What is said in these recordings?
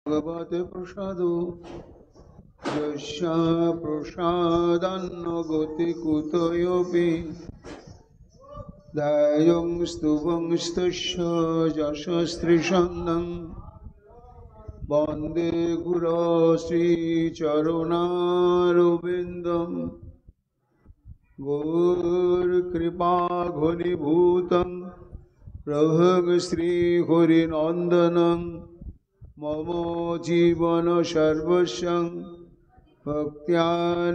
भगवते प्रसादो यस्या प्रसादान्न गति कुतोऽपि दैवं स्तुवंस्तस्य यशस्त्रिशन्नं वन्दे गुरो श्रीचरुणारविन्दं गौरकृपा घनीभूतं प्रभुं श्रीहरिनन्दनं मम जीवन सर्वस्वं भक्त्या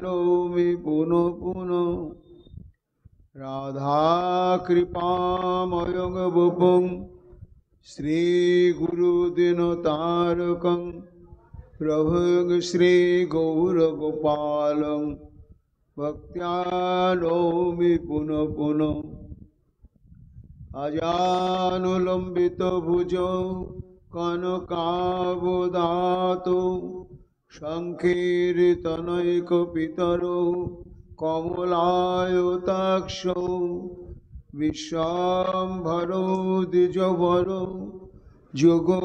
नौमि पुनः पुनः राधा कृपामयं वपुं श्रीगुरुदिनतारकं प्रभुं श्रीगौरगोपालं भक्त्या नौमि पुनः पुनः अजानुलम्बितभुजौ कनकावदातो संकीर्तनैकपितरो कमलायताक्षौ विश्वाम्भरो द्विजवरो जुगोधर्मपालो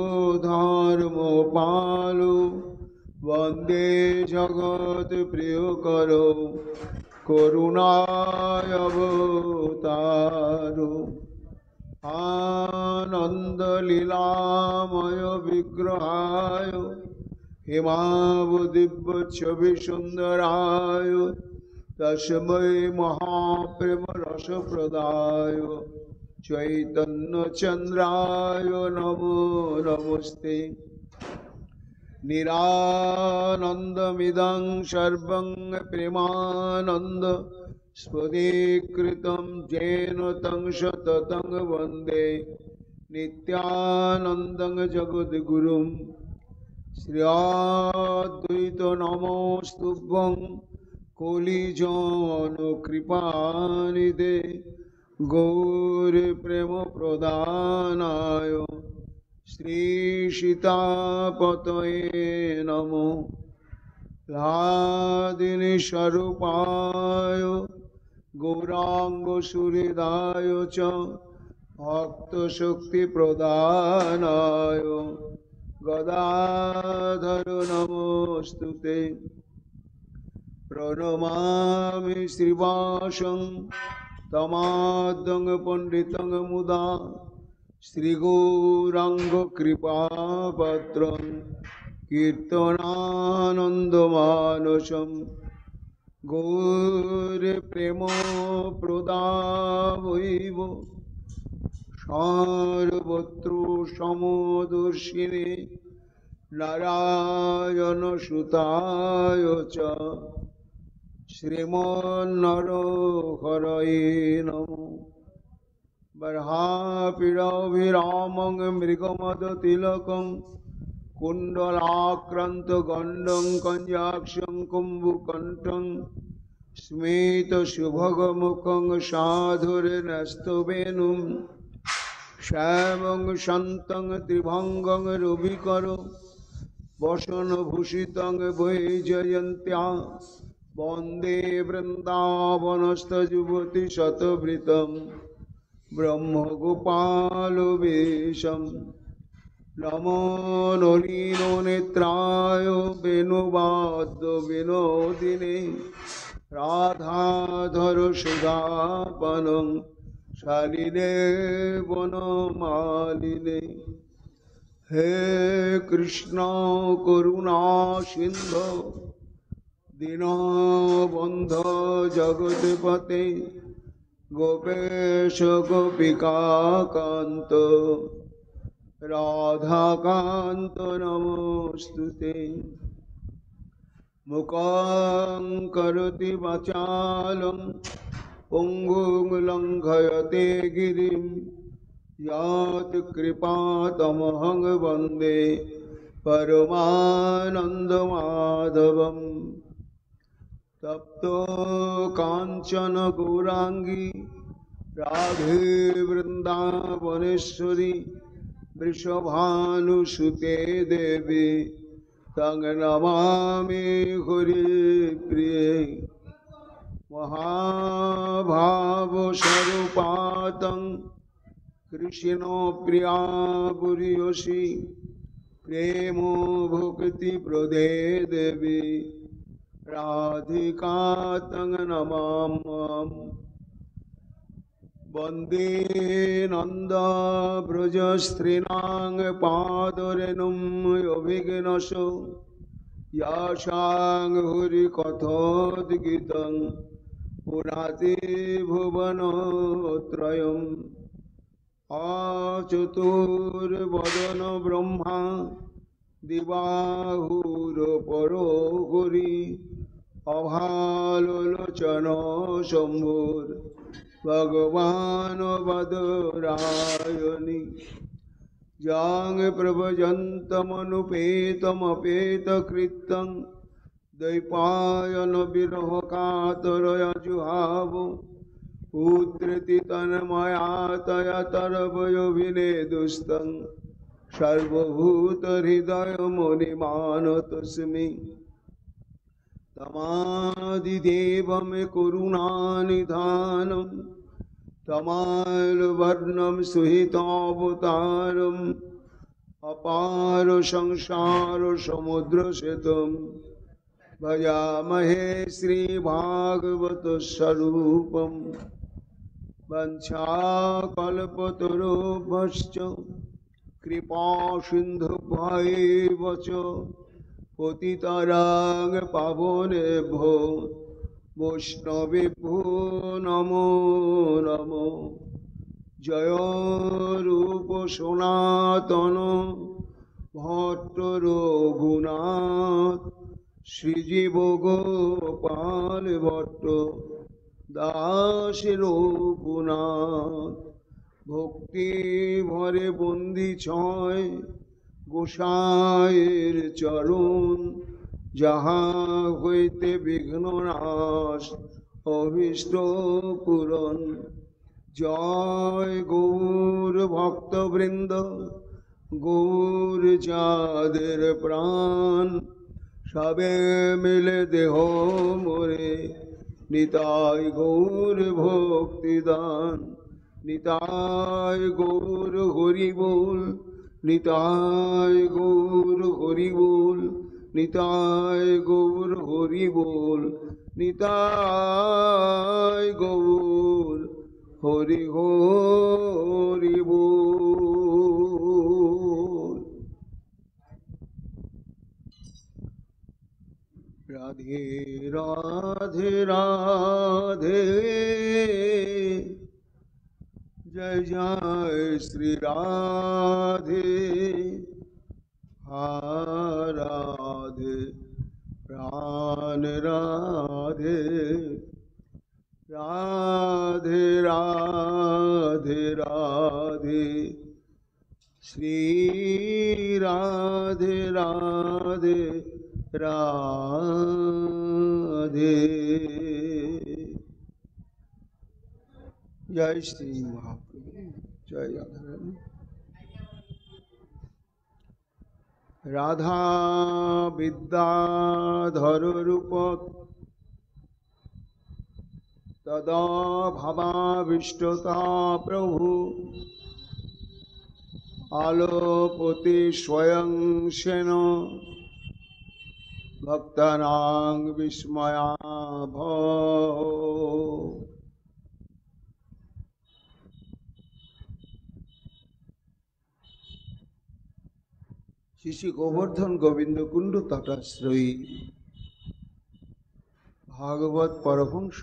वन्दे जगत्प्रियकरो करुणावतारो आनन्दलीलामय विग्रहाय हेमावदिव्यच्छविसुन्दराय तस्मै महाप्रेमरसप्रदाय चैतन्यचन्द्राय नमो नमस्ते निरानन्दमिदं सर्वं प्रेमानन्द स्फुरीकृतं येन तं सततं वन्दे नित्यानन्दं जगद्गुरुं श्रीअद्वैतनमोस्तुभ्यं कलिजनकृपानिधे गौरप्रेमप्रदानाय श्रीसीतापतये नमो लादिनीस्वरूपाय गौराङ्गसुहृदाय च भक्तशक्तिप्रदानाय गदाधर नमोस्तुते प्रणमामि श्रीवासं तमाद्यं पण्डितं मुदा श्रीगौराङ्गकृपापात्रं कीर्तनानन्दमानसं गौरप्रेमप्रदावैव सर्वत्र समदर्शिने नारायणसुताय च श्रीमन्नरहरये नमो बर्हापीडभिरामं मृगमदतिलकं कुण्डलाक्रान्तगण्डं कञ्जाक्षं कुम्भकण्ठं स्मितसुभगमुखं साधुर्नस्तवेणुं श्यामं शान्तं त्रिभङ्गं रविकरो वसनभूषितं वैजयन्त्या वन्दे वृन्दावनस्थयुवतिशतवृतं ब्रह्मगोपालवेशम् नमो नलिननेत्राय वेणुवाद्यविनोदिने राधाधर सुधापनं शालिने वनमालिने हे कृष्ण करुणा सिन्धो दीनबन्धो जगत्पते गोपेश गोपिकान्त राधाकान्त नमोस्तुते मुखं करोति वाचालं पङ्गुं लङ्घयते गिरिं यत्कृपातमहं वन्दे परमानन्दमाधवम् तप्तो काञ्चन गौराङ्गी राधे वृन्दावनेश्वरी वृषभानुसुते देवी तं नमामि हरिप्रिये महाभावस्वरूपातं कृष्ण प्रिया बुरियोषि प्रेम भक्ति प्रदे देवी राधिका तंग नमाम्यहम् वन्दे नंद ब्रज स्त्रीणां पादरेणुम् अभिघ्नसो यासां हरि कथोद्गीतं पुनाति भुवनत्रयम् आचतुर्वदन ब्रह्मा दिवाहुरपरो हरि अभालोचन शम्भुर् भगवान् वदरायणि जां प्रभजन्तमनुपेतमपेतकृतं द्वैपायन विरह कातरया जुहाव पुत्रेति तन्मया तया तरवयोभिनेदुस्तं सर्वभूतहृदयमुनिमानतोऽस्मि तमादिदेवं करुणानिधानं तमालवर्णं सुहितावतारम् अपार संसार समुद्रसेतुं भजामहे श्रीभागवत स्वरूपं वंशाकल्पतरुभ्यश्च कृपासिन्धुभ्यैव च पतितानां पावनेभ्यो वैष्णवेभ्यो नमो नमो जय रूप सनातन भट्ट रघुनाथ श्रीजीव गोपाल भट्ट दास रघुनाथ भक्ति भरे बंदी छय गोसाइर चरण जहाँ हईते विघ्ननाश अभीष्ट पूरण जय गौर भक्तवृंद गौर चाँदेर प्राण सबे मिले देहो मोरे निताय गौर भक्तिदान निताय गौर हरि बोल निताय गौर हरि बोल निताय गौर हरि बोल निताय गौर हरि हरि बोल। राधे राधे राधे जय जय श्री राधे राधे प्राण राधे राधे राधे राधे श्री राधे राधे राधे। जय श्री महाप्रभु जय राधा रानी। राधा विद्याधर रूप तदा भवाविष्टता प्रभु आलोपति स्वयं शेन भक्तानां विस्मयाभव। श्री श्री गोवर्धन गोविंद कुंड तटाश्रयी भागवत परमहंस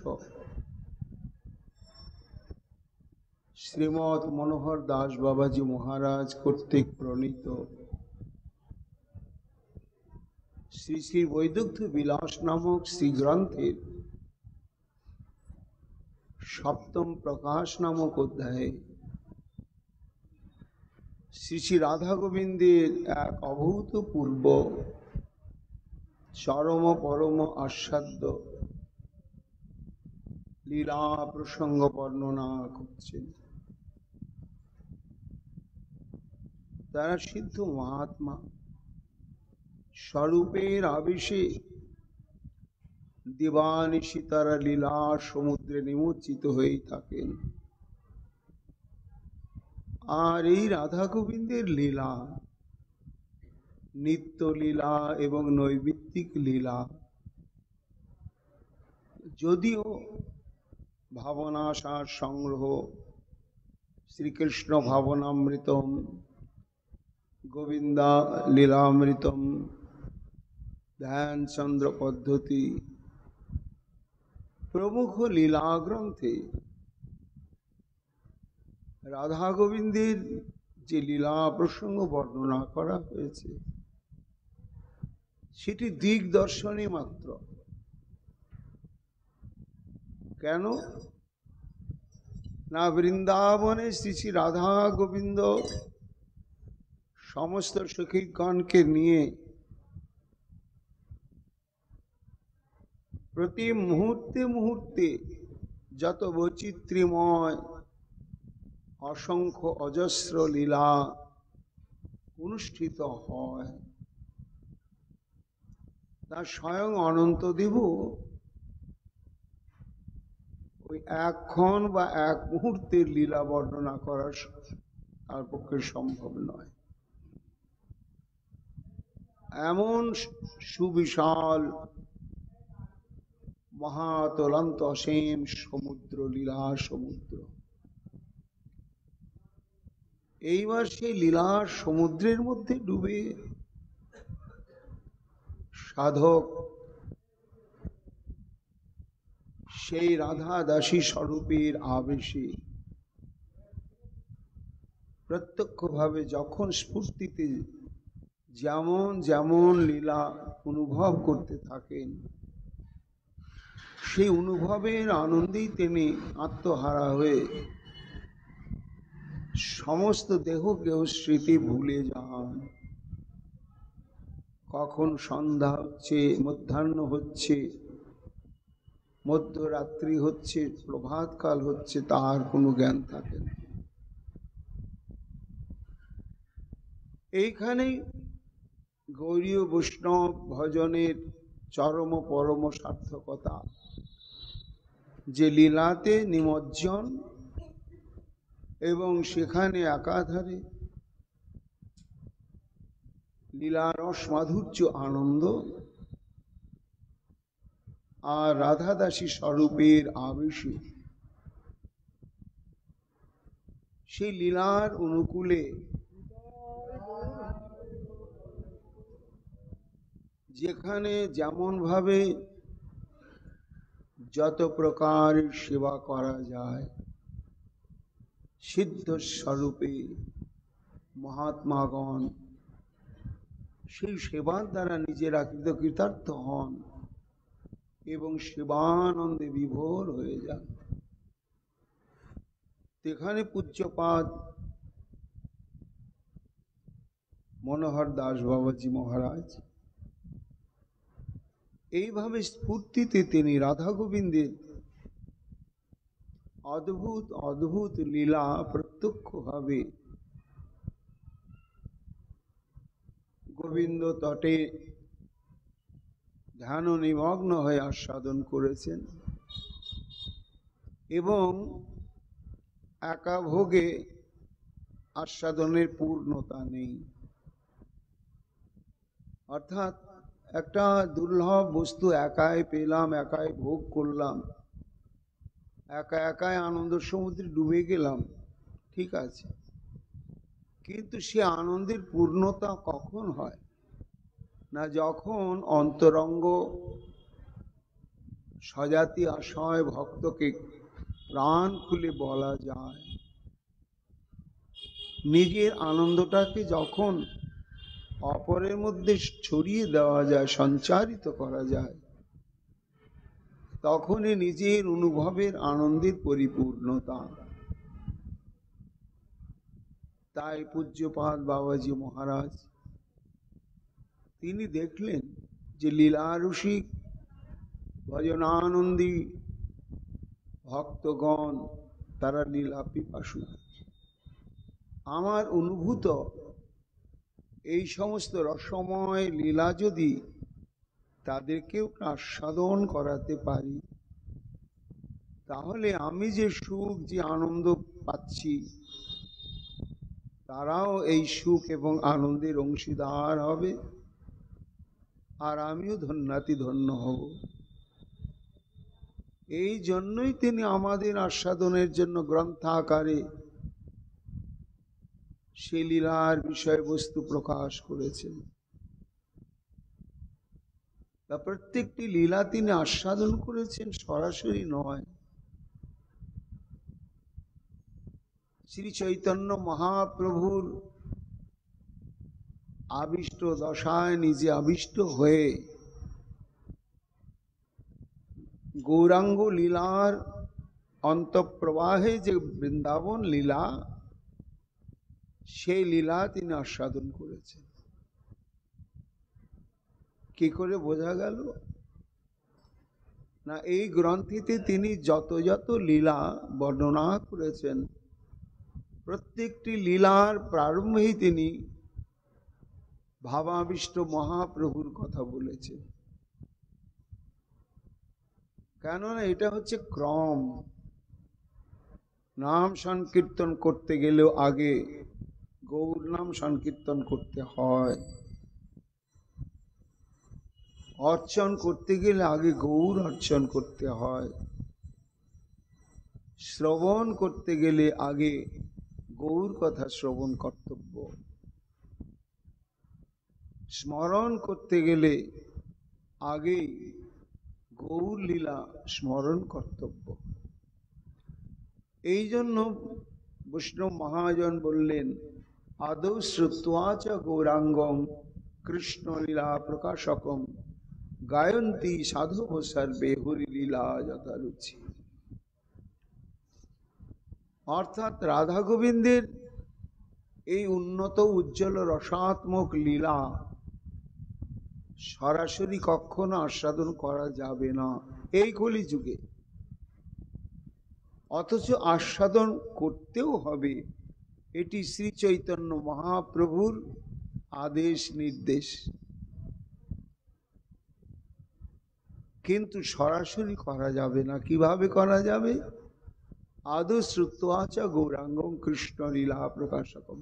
श्रीमद मनोहर दास बाबाजी महाराज कर्तृक प्रणीत श्री श्री वैदग्ध्य विलास नामक श्री ग्रंथेर सप्तम प्रकाश नामक अध्याय श्री श्री राधा गोविंदेर एक अभूतपूर्व चरम परम आस्वाद्य लीला प्रसंग वर्णना करছেন। তারা সিদ্ধ মহাত্মা স্বরূপের আবেশে দিবানিশি তারা লীলা সমুদ্রে নিমজ্জিত হয়েই থাকেন। আর এই রাধা গোবিন্দের লীলা নিত্য লীলা এবং নৈমিত্তিক লীলা। যদিও ভাবনাসার সংগ্রহ শ্রীকৃষ্ণ ভাবনামৃতম, গোবিন্দা লীলামৃতম, ধ্যানচন্দ্র পদ্ধতি প্রমুখ লীলা গ্রন্থে রাধা গোবিন্দের যে লীলা প্রসঙ্গ বর্ণনা করা হয়েছে সেটি দিগদর্শনই মাত্র। কেন না, বৃন্দাবনে শ্রী শ্রী রাধা গোবিন্দ সমস্ত সখীগণকে নিয়ে প্রতি মুহূর্তে মুহূর্তে যত বৈচিত্র্যময় অসংখ্য অজস্র লীলা অনুষ্ঠিত হয়, তা স্বয়ং অনন্তদেব ওই একক্ষণ বা এক মুহূর্তের লীলা বর্ণনা করা তার পক্ষে সম্ভব নয়। এমন সুবিশাল মহাতলান্ত অসীম সমুদ্র, লীলা সমুদ্র। এইবার সেই লীলা সমুদ্রের মধ্যে ডুবে সাধক সেই রাধা দাসী স্বরূপের আবেশে প্রত্যক্ষভাবে যখন স্ফূর্তিতে যেমন যেমন লীলা অনুভব করতে থাকেন, সেই অনুভবের আনন্দেই তিনি আত্মহারা হয়ে সমস্ত দেহকেও স্মৃতি ভুলে যান। কখন সন্ধ্যা হচ্ছে, মধ্যাহ্ন হচ্ছে, মধ্যরাত্রি হচ্ছে, প্রভাতকাল হচ্ছে, তার কোনো জ্ঞান থাকে না। এইখানেই গৌড়ীয় বৈষ্ণব ভজনের চরম পরম সার্থকতা, যে লীলাতে নিমজ্জন এবং সেখানে একাধারে লীলারস মাধুর্য আনন্দ আর রাধাদাসী স্বরূপের আবেশে সেই লীলার অনুকূলে যেখানে যেমন ভাবে যত প্রকার সেবা করা যায়, সিদ্ধ স্বরূপে মহাত্মাগণ সেই সেবার দ্বারা নিজেরা কৃতার্থ হন এবং সেবানন্দে বিভোর হয়ে যান। এখানে পূজ্যপাদ মনোহর দাস বাবাজি মহারাজ এইভাবে স্ফূর্তিতে তিনি রাধা গোবিন্দের অদ্ভুত অদ্ভুত লীলা প্রত্যক্ষভাবে গোবিন্দ তটে ধ্যান নিমগ্ন হয়ে আস্বাদন করেছেন এবং একা ভোগে আস্বাদনের পূর্ণতা নেই। অর্থাৎ একটা দুর্লভ বস্তু একাই পেলাম, একাই ভোগ করলাম, একা একাই আনন্দ সমুদ্রে ডুবে গেলাম, ঠিক আছে, কিন্তু সে আনন্দের পূর্ণতা কখন হয় না, যখন অন্তরঙ্গ স্বজাতি আশয় ভক্তকে প্রাণ খুলে বলা যায়, নিজের আনন্দটাকে যখন অপরের মধ্যে ছড়িয়ে দেওয়া যায়, সঞ্চারিত করা যায়, তখনই নিজের অনুভবের আনন্দের পরিপূর্ণতা। তাই পূজ্যপাদ বাবাজি মহারাজ তিনি দেখলেন যে লীলারসিক ভজনানন্দী ভক্তগণ তারা লীলা পিপাসু। আমার অনুভূত এই সমস্ত রসময় লীলা যদি তাদেরকেও আস্বাদন করাতে পারি, তাহলে আমি যে সুখ, যে আনন্দ পাচ্ছি, তারাও এই সুখ এবং আনন্দের অংশীদার হবে, আর আমিও ধন্যাতি ধন্য হব। এই জন্যই তিনি আমাদের আস্বাদনের জন্য গ্রন্থাকারে সে লীলার বিষয়বস্তু প্রকাশ করেছেন। তা প্রত্যেকটি লীলা তিনি আস্বাদন করেছেন, সরাসরি নয়। শ্রী চৈতন্য মহাপ্রভুর আবিষ্ট দশায় নিজে আবিষ্ট হয়ে গৌরাঙ্গ লীলার অন্তঃপ্রবাহে যে বৃন্দাবন লীলা, সেই লীলা তিনি আস্বাদন করেছেন। কি করে বোঝা গেল? না, এই গ্রন্থিতে তিনি যত যত লীলা বর্ণনা করেছেন, প্রত্যেকটি লীলার প্রারম্ভেই তিনি ভাবাবিষ্ট মহাপ্রভুর কথা বলেছেন। কেননা এটা হচ্ছে ক্রম। নাম সংকীর্তন করতে গেলেও আগে গৌর নাম সংকীর্তন করতে হয়, অর্চন করতে গেলে আগে গৌর অর্চন করতে হয়, শ্রবণ করতে গেলে আগে গৌর কথা শ্রবণ কর্তব্য, স্মরণ করতে গেলে আগে গৌর লীলা স্মরণ কর্তব্য। এই জন্য বৈষ্ণব মহাজন বললেন, আদৌ শ্রুত্বা চ গৌরাঙ্গম কৃষ্ণ লীলা প্রকাশকম গায়ন্তী সাধব সর্বে হরি লীলা যথারুচি। অর্থাৎ রাধা গোবিন্দের এই উন্নত উজ্জ্বল রসাত্মক লীলা সরাসরি কখনো আস্বাদন করা যাবে না এই কলি যুগে। অথচ আস্বাদন করতেও হবে, এটি শ্রী চৈতন্য মহাপ্রভুর আদেশ নির্দেশ। কিন্তু সরাসরি করা যাবে না। কিভাবে করা যাবে? আদৌ শ্রুত্বা চ গৌরাঙ্গম কৃষ্ণ লীলা প্রকাশকম,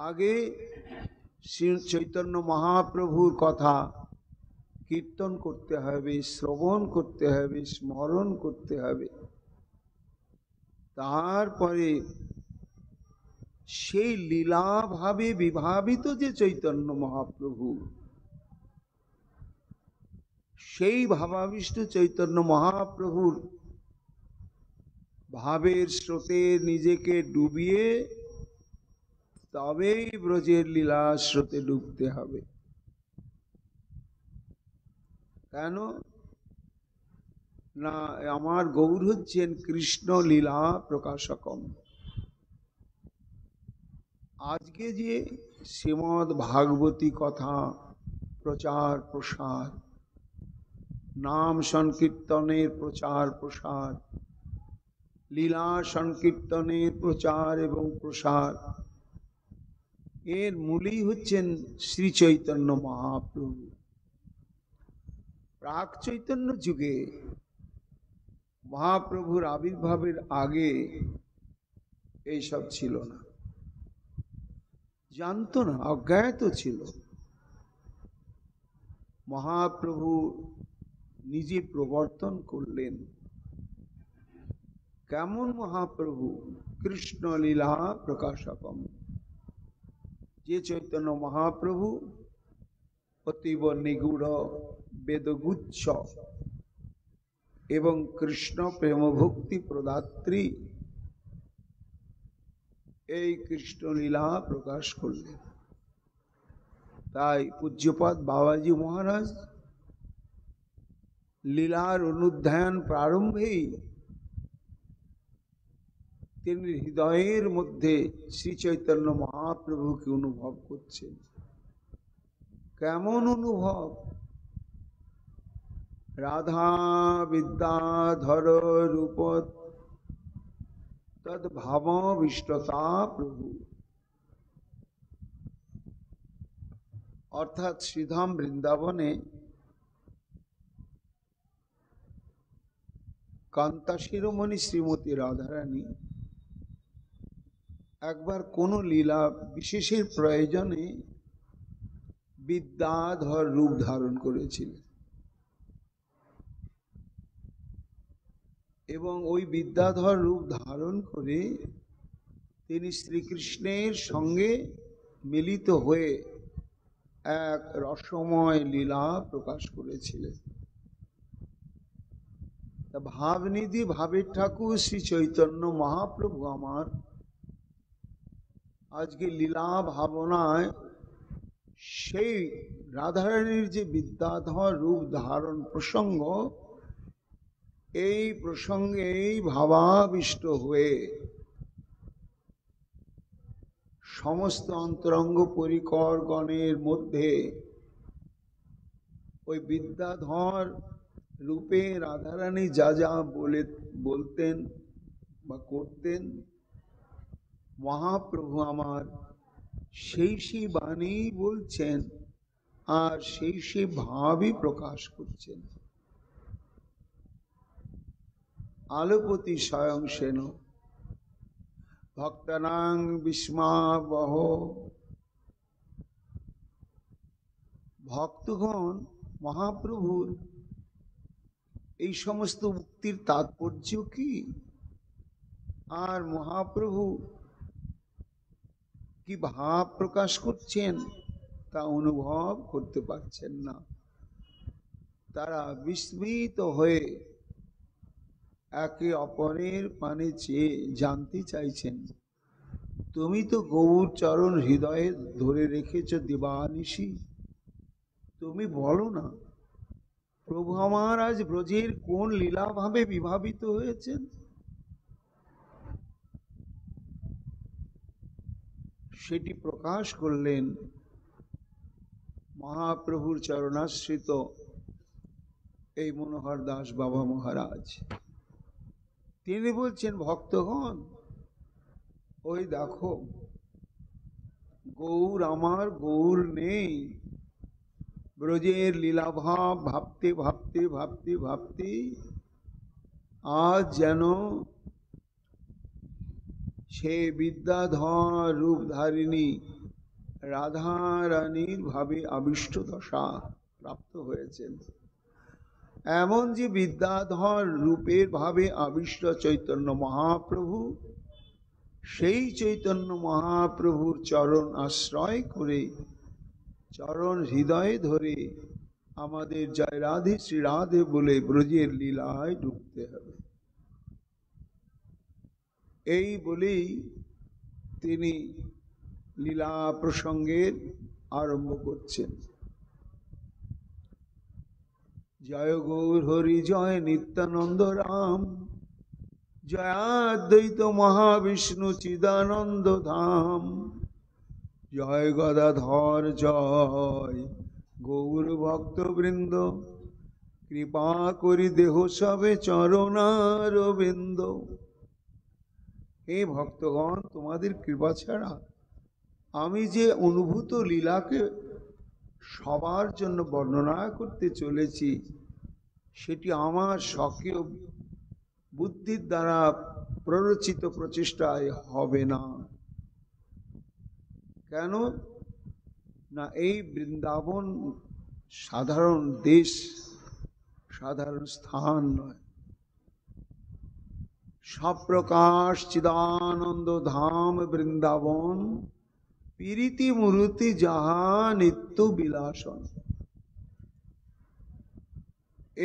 আগে শ্রী চৈতন্য মহাপ্রভুর কথা কীর্তন করতে হবে, শ্রবণ করতে হবে, স্মরণ করতে হবে। তারপরে সেই লীলা ভাবে বিভাবিত যে চৈতন্য মহাপ্রভু, সেই ভাবাবিষ্ট চৈতন্য মহাপ্রভুর ভাবের স্রোতে নিজেকে ডুবিয়ে তবেই ব্রজের লীলা স্রোতে ডুবতে হবে। কেন না, আমার গৌর হচ্ছেন কৃষ্ণ লীলা প্রকাশকম। আজকে যে শ্রীমদ্ ভাগবতী কথা প্রচার প্রসার, নাম সংকীর্তনের প্রচার প্রসার, লীলা সংকীর্তনের প্রচার এবং প্রসার, এর মূলই হচ্ছেন শ্রী চৈতন্য মহাপ্রভু। প্রাক চৈতন্য যুগে মহাপ্রভুর আবির্ভাবের আগে এইসব ছিল না, জানতো না, অজ্ঞাত ছিল। মহাপ্রভু নিজে প্রবর্তন করলেন। কেমন মহাপ্রভু? কৃষ্ণ লীলা প্রকাশকম, যে চৈতন্য মহাপ্রভু অতীব নিগুড় বেদগুচ্ছ এবং কৃষ্ণ প্রেম ভক্তি প্রদাত্রী, এই কৃষ্ণ লীলা প্রকাশ করলেন। তাই পূজ্যপাদ বাবাজি মহারাজ লীলার অনুধ্যান প্রারম্ভেই তিনি হৃদয়ের মধ্যে শ্রী চৈতন্য মহাপ্রভুকে অনুভব করছেন। কেমন অনুভব? রাধা বিদ্যাধর রূপ তদ ভাবাবিষ্টতা প্রভু। অর্থাৎ শ্রীধাম বৃন্দাবনে কান্তা শিরোমণি শ্রীমতী রাধারানী একবার কোনো লীলা বিশেষের প্রয়োজনে বিদ্যাধর রূপ ধারণ করেছিলেন এবং ওই বিদ্যাধর রূপ ধারণ করে তিনি শ্রীকৃষ্ণের সঙ্গে মিলিত হয়ে এক রসময় লীলা প্রকাশ করেছিলেন। ভাবনিধি ভাবের ঠাকুর শ্রী চৈতন্য মহাপ্রভু আমার আজকে লীলা ভাবনায় সেই রাধারানীর যে বিদ্যাধর রূপ ধারণ প্রসঙ্গ, এই প্রসঙ্গেই ভাবাবিষ্ট হয়ে সমস্ত অন্তরঙ্গ পরিকরগণের মধ্যে ওই বিদ্যাধর রূপে রাধারানী যা যা বলতেন বা করতেন, মহাপ্রভু আমার সেই সেই বাণী বলছেন আর সেই সেই ভাবই প্রকাশ করছেন। আলোপতি স্বয়ং সেন ভক্তানাং বিস্মাবহ। ভক্তগণ মহাপ্রভুর এই সমস্ত উক্তির তাৎপর্য কি, আর মহাপ্রভু কি ভাব প্রকাশ করছেন তা অনুভব করতে পারছেন না। তারা বিস্মিত হয়ে একে অপরের পানে চেয়ে জানতে চাইছেন, তুমি তো গৌর চরণ হৃদয়ে ধরে রেখেছ দিবানিশি, তুমি বলো না প্রভু আমার আজ ব্রজের কোন লীলা ভাবে বিভাবিত হয়েছেন। সেটি প্রকাশ করলেন মহাপ্রভুর চরণাশ্রিত এই মনোহর দাস বাবা মহারাজ। তিনি বলছেন, ভক্তগণ ওই দেখো গৌর আমার গৌর নেই, ব্রজের লীলাভাব ভাবতে ভাবতে ভাবতে ভাবতে আজ যেন সে বিদ্যাধর রূপধারিণী রাধা রানীর ভাবে আবিষ্ট দশা প্রাপ্ত হয়েছেন। এমন যে বিদ্যাধর রূপের ভাবে আবিষ্ট চৈতন্য মহাপ্রভু, সেই চৈতন্য মহাপ্রভুর চরণ আশ্রয় করে চরণ হৃদয়ে ধরে আমাদের জয় রাধে শ্রী রাধে বলে ব্রজের লীলায় ডুবতে হবে। এই বলেই তিনি লীলা প্রসঙ্গের আরম্ভ করছেন। জয় গৌর হরি জয় নিত্যানন্দ রাম, জয়াদ্বৈত মহাবিষ্ণু চিদানন্দ ধাম, জয় গদাধর জয় গৌর ভক্তবৃন্দ, কৃপা করি দেহ সবে চরণারবিন্দ। হে ভক্তগণ, তোমাদের কৃপা ছাড়া আমি যে অনুভূত লীলাকে সবার জন্য বর্ণনা করতে চলেছি, সেটি আমার স্বকীয় বুদ্ধির দ্বারা প্ররোচিত প্রচেষ্টায় হবে না। কেন না, এই বৃন্দাবন সাধারণ দেশ, সাধারণ স্থান নয়। সপ্রকাশ চিদানন্দ ধাম বৃন্দাবন, প্রীতি মূর্তি যাহা নিত্য বিলাসন।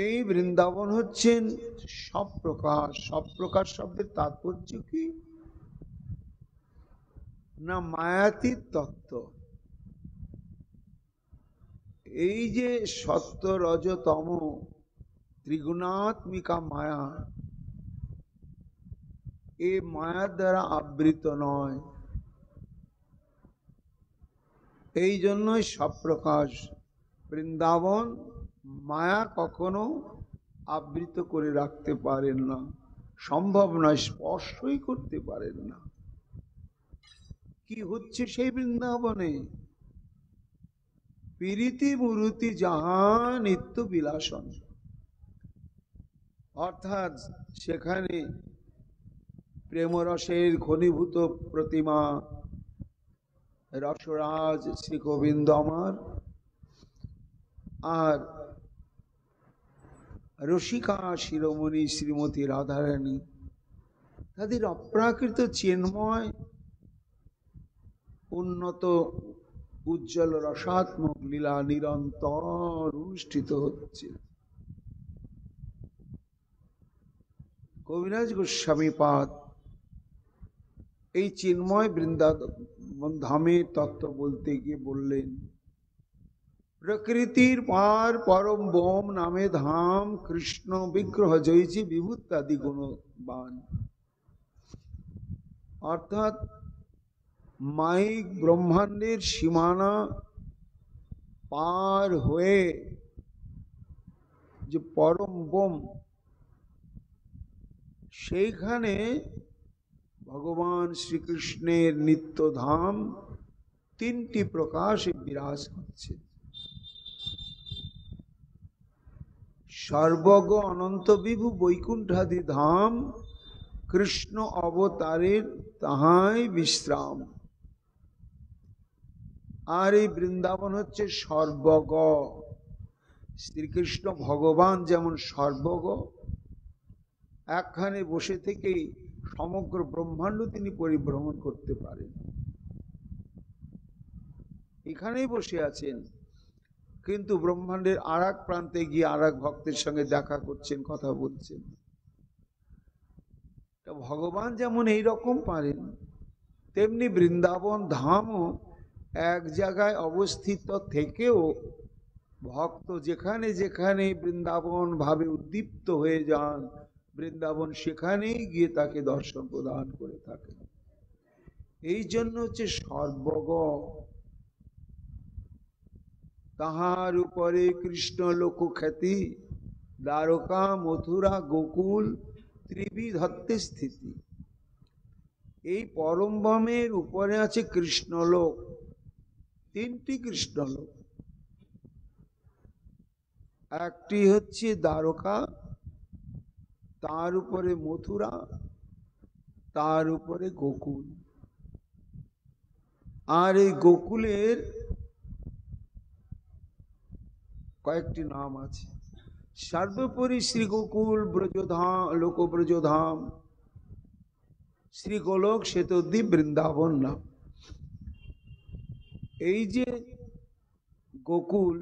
এই বৃন্দাবন হচ্ছেন সপ্রকাশ। সপ্রকাশ শব্দের তাৎপর্য কি না, মায়াতীত তত্ত্ব। এই যে সত্য রজ তম ত্রিগুণাত্মিকা মায়া, এই মায়ার দ্বারা আবৃত নয়। এই জন্যই সপ্রকাশ। বৃন্দাবন মায়া কখনো আবৃত করে রাখতে পারেন না, সম্ভব নয়, স্পর্শই করতে পারেন না। কি হচ্ছে সেই বৃন্দাবনে? প্রীতি মূর্তি যাহা নিত্য বিলাসন, অর্থাৎ সেখানে প্রেমরসের ঘনীভূত প্রতিমা রসরাজ শ্রী গোবিন্দ আমার, আর রসিকা শিরোমণি শ্রীমতী রাধারানী, তাদের অপ্রাকৃত চিন্ময় উন্নত উজ্জ্বল রসাত্মক লীলা নিরন্তর অনুষ্ঠিত হচ্ছে। কবিরাজ গোস্বামী পাদ এই চিন্ময় বৃন্দাবন ধামের তত্ত্ব বলতে গিয়ে বললেন, প্রকৃতির পার পরম বোম নামে ধাম, কৃষ্ণ বিগ্রহ জয়জি বিভূতাদি গুণবান। অর্থাৎ মাইক ব্রহ্মাণ্ডের সীমানা পার হয়ে যে পরম বোম, সেইখানে ভগবান শ্রীকৃষ্ণের নিত্যধাম তিনটি প্রকাশে বিরাজ করছে। সর্বজ্ঞ অনন্ত বিভু বৈকুণ্ঠাদি ধাম, কৃষ্ণ অবতারের তাহাই বিশ্রাম। আর এই বৃন্দাবন হচ্ছে সর্বজ্ঞ। শ্রীকৃষ্ণ ভগবান যেমন সর্বজ্ঞ, একখানে বসে থেকেই সমগ্র ব্রহ্মাণ্ড তিনি পরিভ্রমণ করতে পারেন। এখানেই বসে আছেন, কিন্তু ব্রহ্মাণ্ডের আর এক প্রান্তে গিয়ে আর এক ভক্তের সঙ্গে দেখা করছেন, কথা বলছেন। ভগবান যেমন এইরকম পারেন, তেমনি বৃন্দাবন ধামও এক জায়গায় অবস্থিত থেকেও ভক্ত যেখানে যেখানে বৃন্দাবন ভাবে উদ্দীপ্ত হয়ে যান, বৃন্দাবন সেখানেই গিয়ে তাকে দর্শন প্রদান করে থাকেন। এই জন্য হচ্ছে সর্বজ্ঞ। তাহার উপরে কৃষ্ণ লোকখ্যাতি, দ্বারকা মথুরা গোকুল ত্রিবিধত্তে স্থিতি। এই পরম বোমের উপরে আছে কৃষ্ণলোক, তিনটি কৃষ্ণলোক। একটি হচ্ছে দ্বারকা, তার উপরে মথুরা, তার উপরে গোকুল। আর এই গোকুলের কয়েকটি নাম আছে। সর্বোপরি শ্রী গোকুল ব্রজধাম, লোক ব্রজধাম, শ্রী গোলক শ্বেতদ্বীপ বৃন্দাবন নাম। এই যে গোকুল,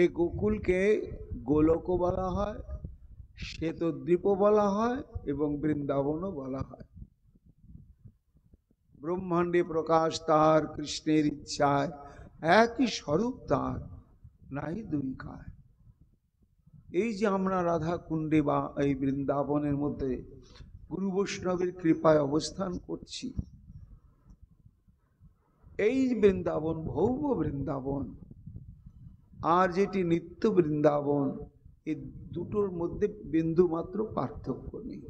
এই গোকুলকে গোলকও বলা হয়, শ্বেতদ্বীপও বলা হয় এবং বৃন্দাবনও বলা হয়। ব্রহ্মাণ্ডে প্রকাশ তার, কৃষ্ণের ইচ্ছায় একই স্বরূপ তার, নাই দুই কায়। এই যে আমরা রাধা কুণ্ডে বা এই বৃন্দাবনের মধ্যে গুরু বৈষ্ণবের কৃপায় অবস্থান করছি, এই বৃন্দাবন ভৌম বৃন্দাবন আর যেটি নিত্য বৃন্দাবন, এই দুটোর মধ্যে বিন্দু মাত্র পার্থক্য নেই,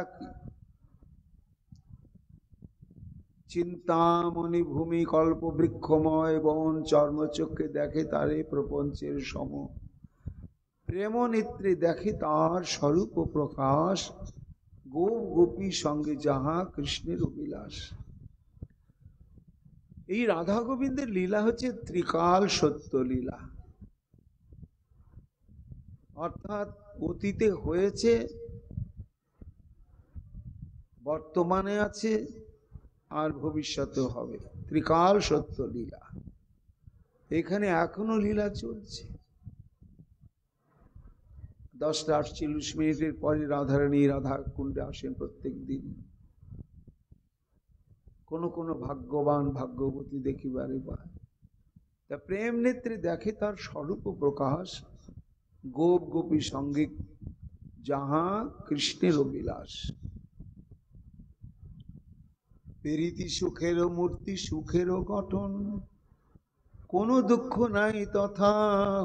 একই। চিন্তামণি ভূমি কল্প বৃক্ষময় বন, চর্মচক্ষে দেখে তারে প্রপঞ্চের সম, প্রেম নেত্রে দেখে তার স্বরূপ প্রকাশ, গোপ গোপী সঙ্গে যাহা কৃষ্ণের অভিলাষ। এই রাধা গোবিন্দের লীলা হচ্ছে ত্রিকাল সত্য লীলা। অর্থাৎ অতীতে হয়েছে, বর্তমানে আছে, আর ভবিষ্যতেও হবে। ত্রিকাল সত্য লীলা। এখানে এখনো লীলা চলছে। 10:48 পরে রাধারানী রাধা কুণ্ডে আসেন প্রত্যেক দিন। কোন কোন ভাগ্যবান ভাগ্যবতী দেখিবারে পায়। তা প্রেম নেত্রে দেখে তার স্বরূপ প্রকাশ, গোপ গোপী সঙ্গে যাহা কৃষ্ণের অভিলাষ। প্রীতি সুখেরও মূর্তি, সুখেরও গঠন, কোন দুঃখ নাই তথা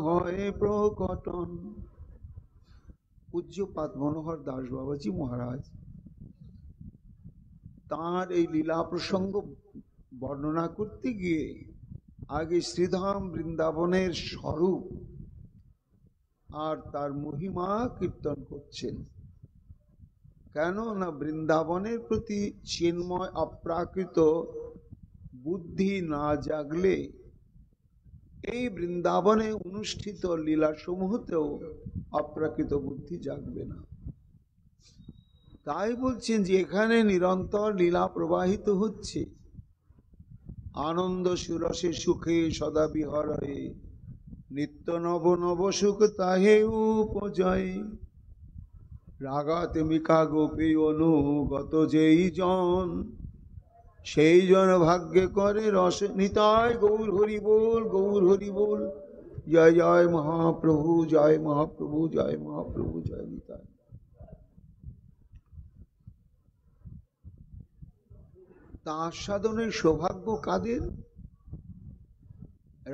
হয় প্রকটন। পূজ্যপাদ মনোহর দাস বাবাজি মহারাজ তাঁর এই লীলা প্রসঙ্গ বর্ণনা করতে গিয়ে আগে শ্রীধাম বৃন্দাবনের স্বরূপ আর তার মহিমা কীর্তন করছেন। কেন না বৃন্দাবনের প্রতি চিন্ময় অপ্রাকৃত বুদ্ধি না জাগলে এই বৃন্দাবনে অনুষ্ঠিত লীলা সমূহতেও অপ্রাকৃত বুদ্ধি জাগবে না। তাই বলছেন যে এখানে নিরন্তর লীলা প্রবাহিত হচ্ছে, আনন্দ সুরসে সুখে সদা বিহরয়ে, নিত্য নব নব সুখ তাহে উপজয়। রাগাত মিকা গোপী অনুগত যেই জন, সেই জন ভাগ্যে করে রস নিতাই। গৌর হরি বল, গৌর হরি বল। জয় জয় মহাপ্রভু, জয় মহাপ্রভু, জয় মহাপ্রভু, জয় নিতাই। তা আস্বাদনের সৌভাগ্য কাদের?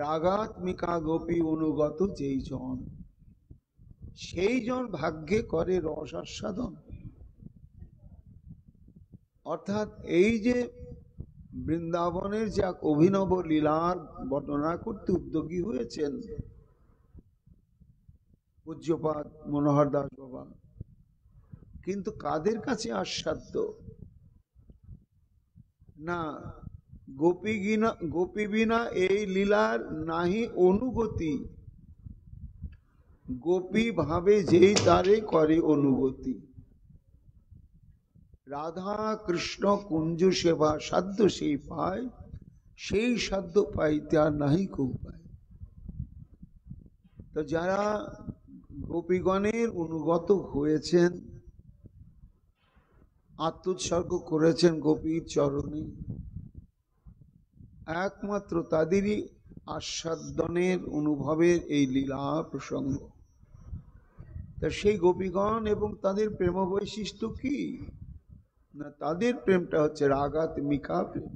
রাগাত্মিকা গোপী অনুগত যেই জন, সেই জন ভাগ্যে করে রস আস্বাদন। অর্থাৎ এই যে বৃন্দাবনের যে এক অভিনব লীলার বর্ণনা করতে উদ্যোগী হয়েছেন পূজ্যপাদ মনোহর দাস বাবা, কিন্তু কাদের কাছে আস্বাদ্য? না গোপী বিনা এই লীলার নাহি অনুগতি। গোপী ভাবে যেই তারে করে অনুগতি। রাধা কৃষ্ণ কুঞ্জ সেবা সাধ্য সেই পায়, সেই সাধ্য পাইতে আর নাহি কেউ পায়। তো যারা গোপীগণের অনুগত হয়েছেন, আত্মোৎসর্গ করেছেন গোপীর চরণে, একমাত্র তাদেরই আস্বাদনের অনুভবের এই লীলা প্রসঙ্গ। তা সেই গোপীগণ এবং তাদের প্রেম বৈশিষ্ট্য কি না, তাদের প্রেমটা হচ্ছে রাগাত্মিকা প্রেম।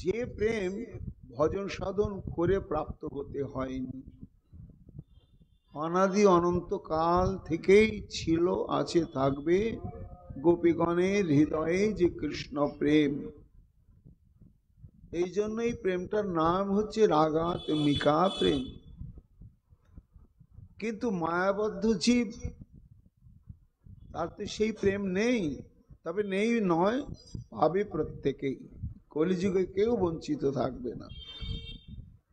যে প্রেম ভজন সাধন করে প্রাপ্ত হতে হয়নি, অনাদি অনন্ত কাল থেকেই ছিল, আছে, থাকবে গোপীগণের হৃদয়ে যে কৃষ্ণ প্রেম। এই জন্য এই প্রেমটার নাম হচ্ছে রাগাত্মিকা প্রেম। কিন্তু মায়াবদ্ধ জীব, তার তো সেই প্রেম নেই। তবে নেই নয়, পাবে প্রত্যেকেই। কলিযুগে কেউ বঞ্চিত থাকবে না।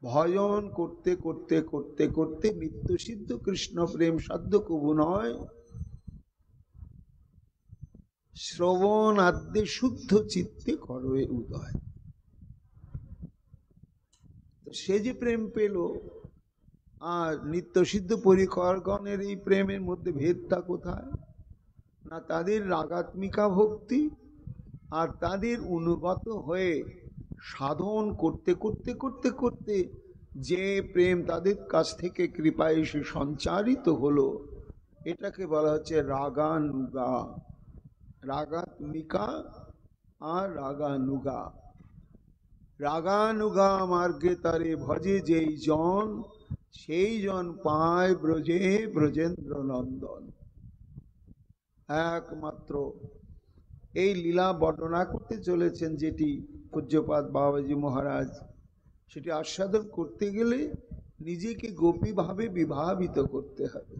ভজন করতে করতে করতে করতে নিত্য সিদ্ধ কৃষ্ণ প্রেম সাধ্য কবু নয়। শ্রবণ আদ্যে শুদ্ধ চিত্তে করবে উদয়। সে যে প্রেম পেল, আর নিত্য সিদ্ধ পরিকরগণের এই প্রেমের মধ্যে ভেদটা কোথায়? না তাদের রাগাত্মিকা ভক্তি, আর তাদের অনুগত হয়ে সাধন করতে করতে করতে করতে যে প্রেম তাদের কাছ থেকে কৃপায় এসে সঞ্চারিত হলো, এটাকে বলা হচ্ছে রাগানুগা। রাগাত্মিকা আর রাগানুগা। রাগানুগা মার্গে তারে ভজে যেই জন, সেই জন পায় ব্রজে ব্রজেন্দ্র নন্দন। একমাত্র এই লীলা বর্ণনা করতে চলেছেন যেটি পূজ্যপাদ বাবাজি মহারাজ, সেটি আস্বাদন করতে গেলে নিজেকে গোপী ভাবে বিভাবিত করতে হবে,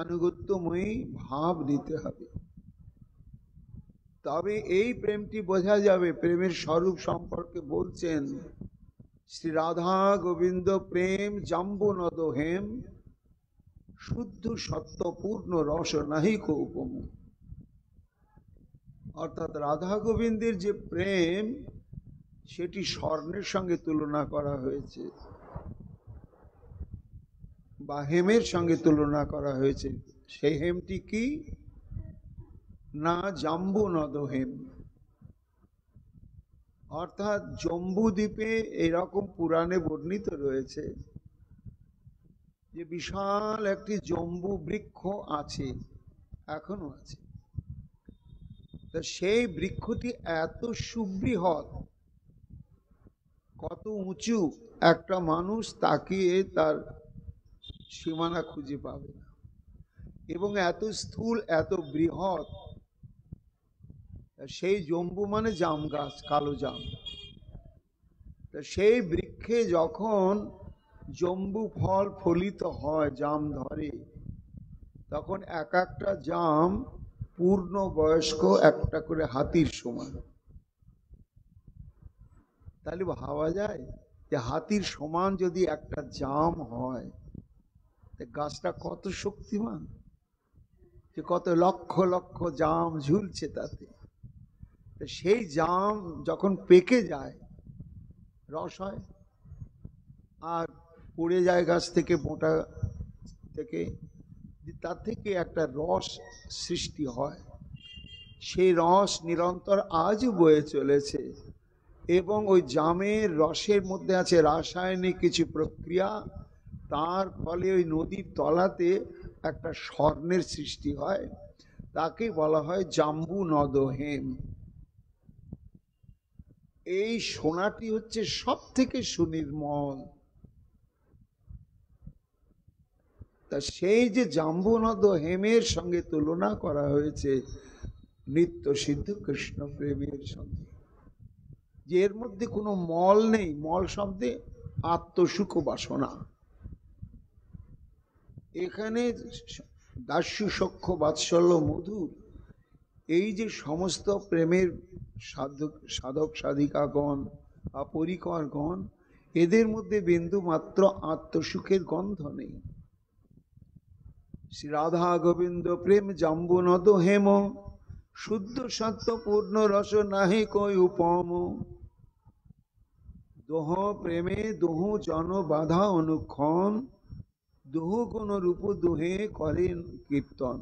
আনুগত্যময়ী ভাব দিতে হবে। তবে এই প্রেমটি বোঝা যাবে। প্রেমের স্বরূপ সম্পর্কে বলছেন, শ্রী রাধা গোবিন্দ প্রেম জাম্বু নদ হেম, শুদ্ধ সত্যপূর্ণ রস নাহি কো উপম। অর্থাৎ রাধা গোবিন্দের যে প্রেম, সেটি স্বর্ণের সঙ্গে তুলনা করা হয়েছে, বা হেমের সঙ্গে তুলনা করা হয়েছে। সেই হেমটি কি না জাম্বু নদ হেম। অর্থাৎ জম্বু দ্বীপে এরকম পুরাণে বর্ণিত রয়েছে যে বিশাল একটি জম্বু বৃক্ষ আছে, এখনো আছে। তা সেই বৃক্ষটি এত সুবৃহৎ, কত উঁচু, একটা মানুষ তাকিয়ে তার সীমানা খুঁজে পাবে না, এবং এত স্থূল, এত বৃহৎ। সেই জম্বু মানে জাম গাছ, কালো জাম। সেই বৃক্ষে যখন জম্বু ফল ফলিত হয়, জাম ধরে, তখন এক একটা জাম পূর্ণ বয়স্ক একটা করে হাতির সমান। তাহলে ভাবা যায় যে হাতির সমান যদি একটা জাম হয়, গাছটা কত শক্তিমান, যে কত লক্ষ লক্ষ জাম ঝুলছে তাতে। সেই জাম যখন পেকে যায় রস হয়, আর পড়ে যায় গাছ থেকে, মোটা থেকে, তার থেকে একটা রস সৃষ্টি হয়। সেই রস নিরন্তর আজও বয়ে চলেছে, এবং ওই জামের রসের মধ্যে আছে রাসায়নিক কিছু প্রক্রিয়া, তার ফলে ওই নদীর তলাতে একটা স্বর্ণের সৃষ্টি হয়, তাকে বলা হয় জাম্বু নদহেম। এই সোনাটি হচ্ছে সব থেকে সুনির্মল। তা সেই যে জাম্বু নদহেমের সঙ্গে তুলনা করা হয়েছে নিত্য সিদ্ধ কৃষ্ণ প্রেমের সঙ্গে, যে এর মধ্যে কোনো মল নেই। মল শব্দে আত্মসুখ বাসনা। এখানে দাস্য সখ্য বাৎসল্য মধুর, এই যে সমস্ত প্রেমের সাধক সাধিকাগণ বা পরিকরগণ, এদের মধ্যে বিন্দু মাত্র আত্মসুখের গন্ধ নেই। শ্রী রাধা গোবিন্দ প্রেম জাম্বু নদ হেম, শুদ্ধ সত্য পূর্ণ রস নাহি কই উপম। দোহ প্রেমে দোহ জন বাধা অনুক্ষণ, দোহ কোন রূপ দোহে করেন কীর্তন।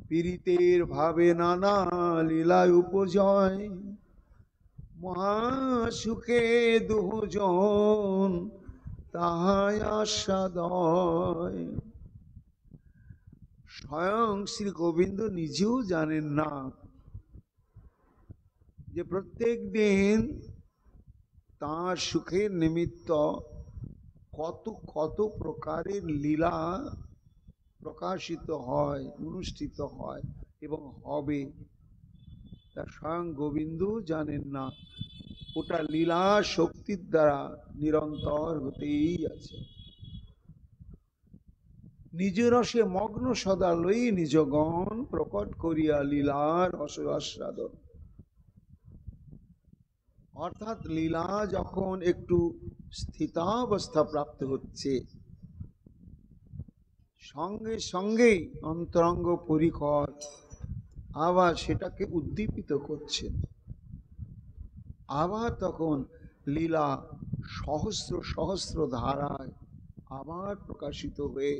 পীড়িতের ভাবে নানা লীলায় উপজয়, মহাসুখে দুজন তাহাই আস্বাদয়। স্বয়ং শ্রী গোবিন্দ নিজেও জানেন না যে প্রত্যেক দিন তাঁর সুখের নিমিত্ত কত কত প্রকারের লীলা প্রকাশিত হয়, অনুষ্ঠিত হয় এবং হবে, তা স্বয়ং গোবিন্দ জানেন না। ওটা লীলা শক্তির দ্বারা নিরন্তর হতেই আছে। নিজ রসে মগ্ন সদা লই নিজগণ, প্রকট করিয়া লীলার আস্বাদন। অর্থাৎ লীলা যখন একটু স্থিতাবস্থা প্রাপ্ত হচ্ছে, সঙ্গে সঙ্গেই অন্তরঙ্গ পরিকর আবার সেটাকে উদ্দীপিত করছেন। আবার তখন লীলা সহস্র সহস্র ধারায় আবার প্রকাশিত হয়ে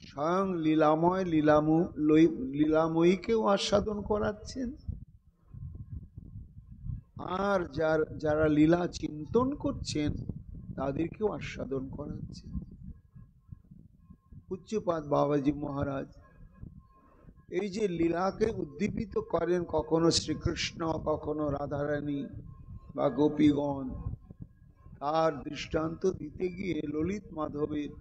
স্বয়ং লীলাময় লীলাময়ীকেও আস্বাদন করাচ্ছেন, আর যারা লীলা চিন্তন করছেন তাদেরকেও আস্বাদন করাচ্ছেন। পূজ্যপাদ বাবাজি মহারাজ এই যে লীলাকে উদ্দীপিত করেন, কখনো শ্রীকৃষ্ণ, কখনো রাধারানী বা গোপীগণ, তার দৃষ্টান্ত দিতে গিয়ে ললিত মাধবের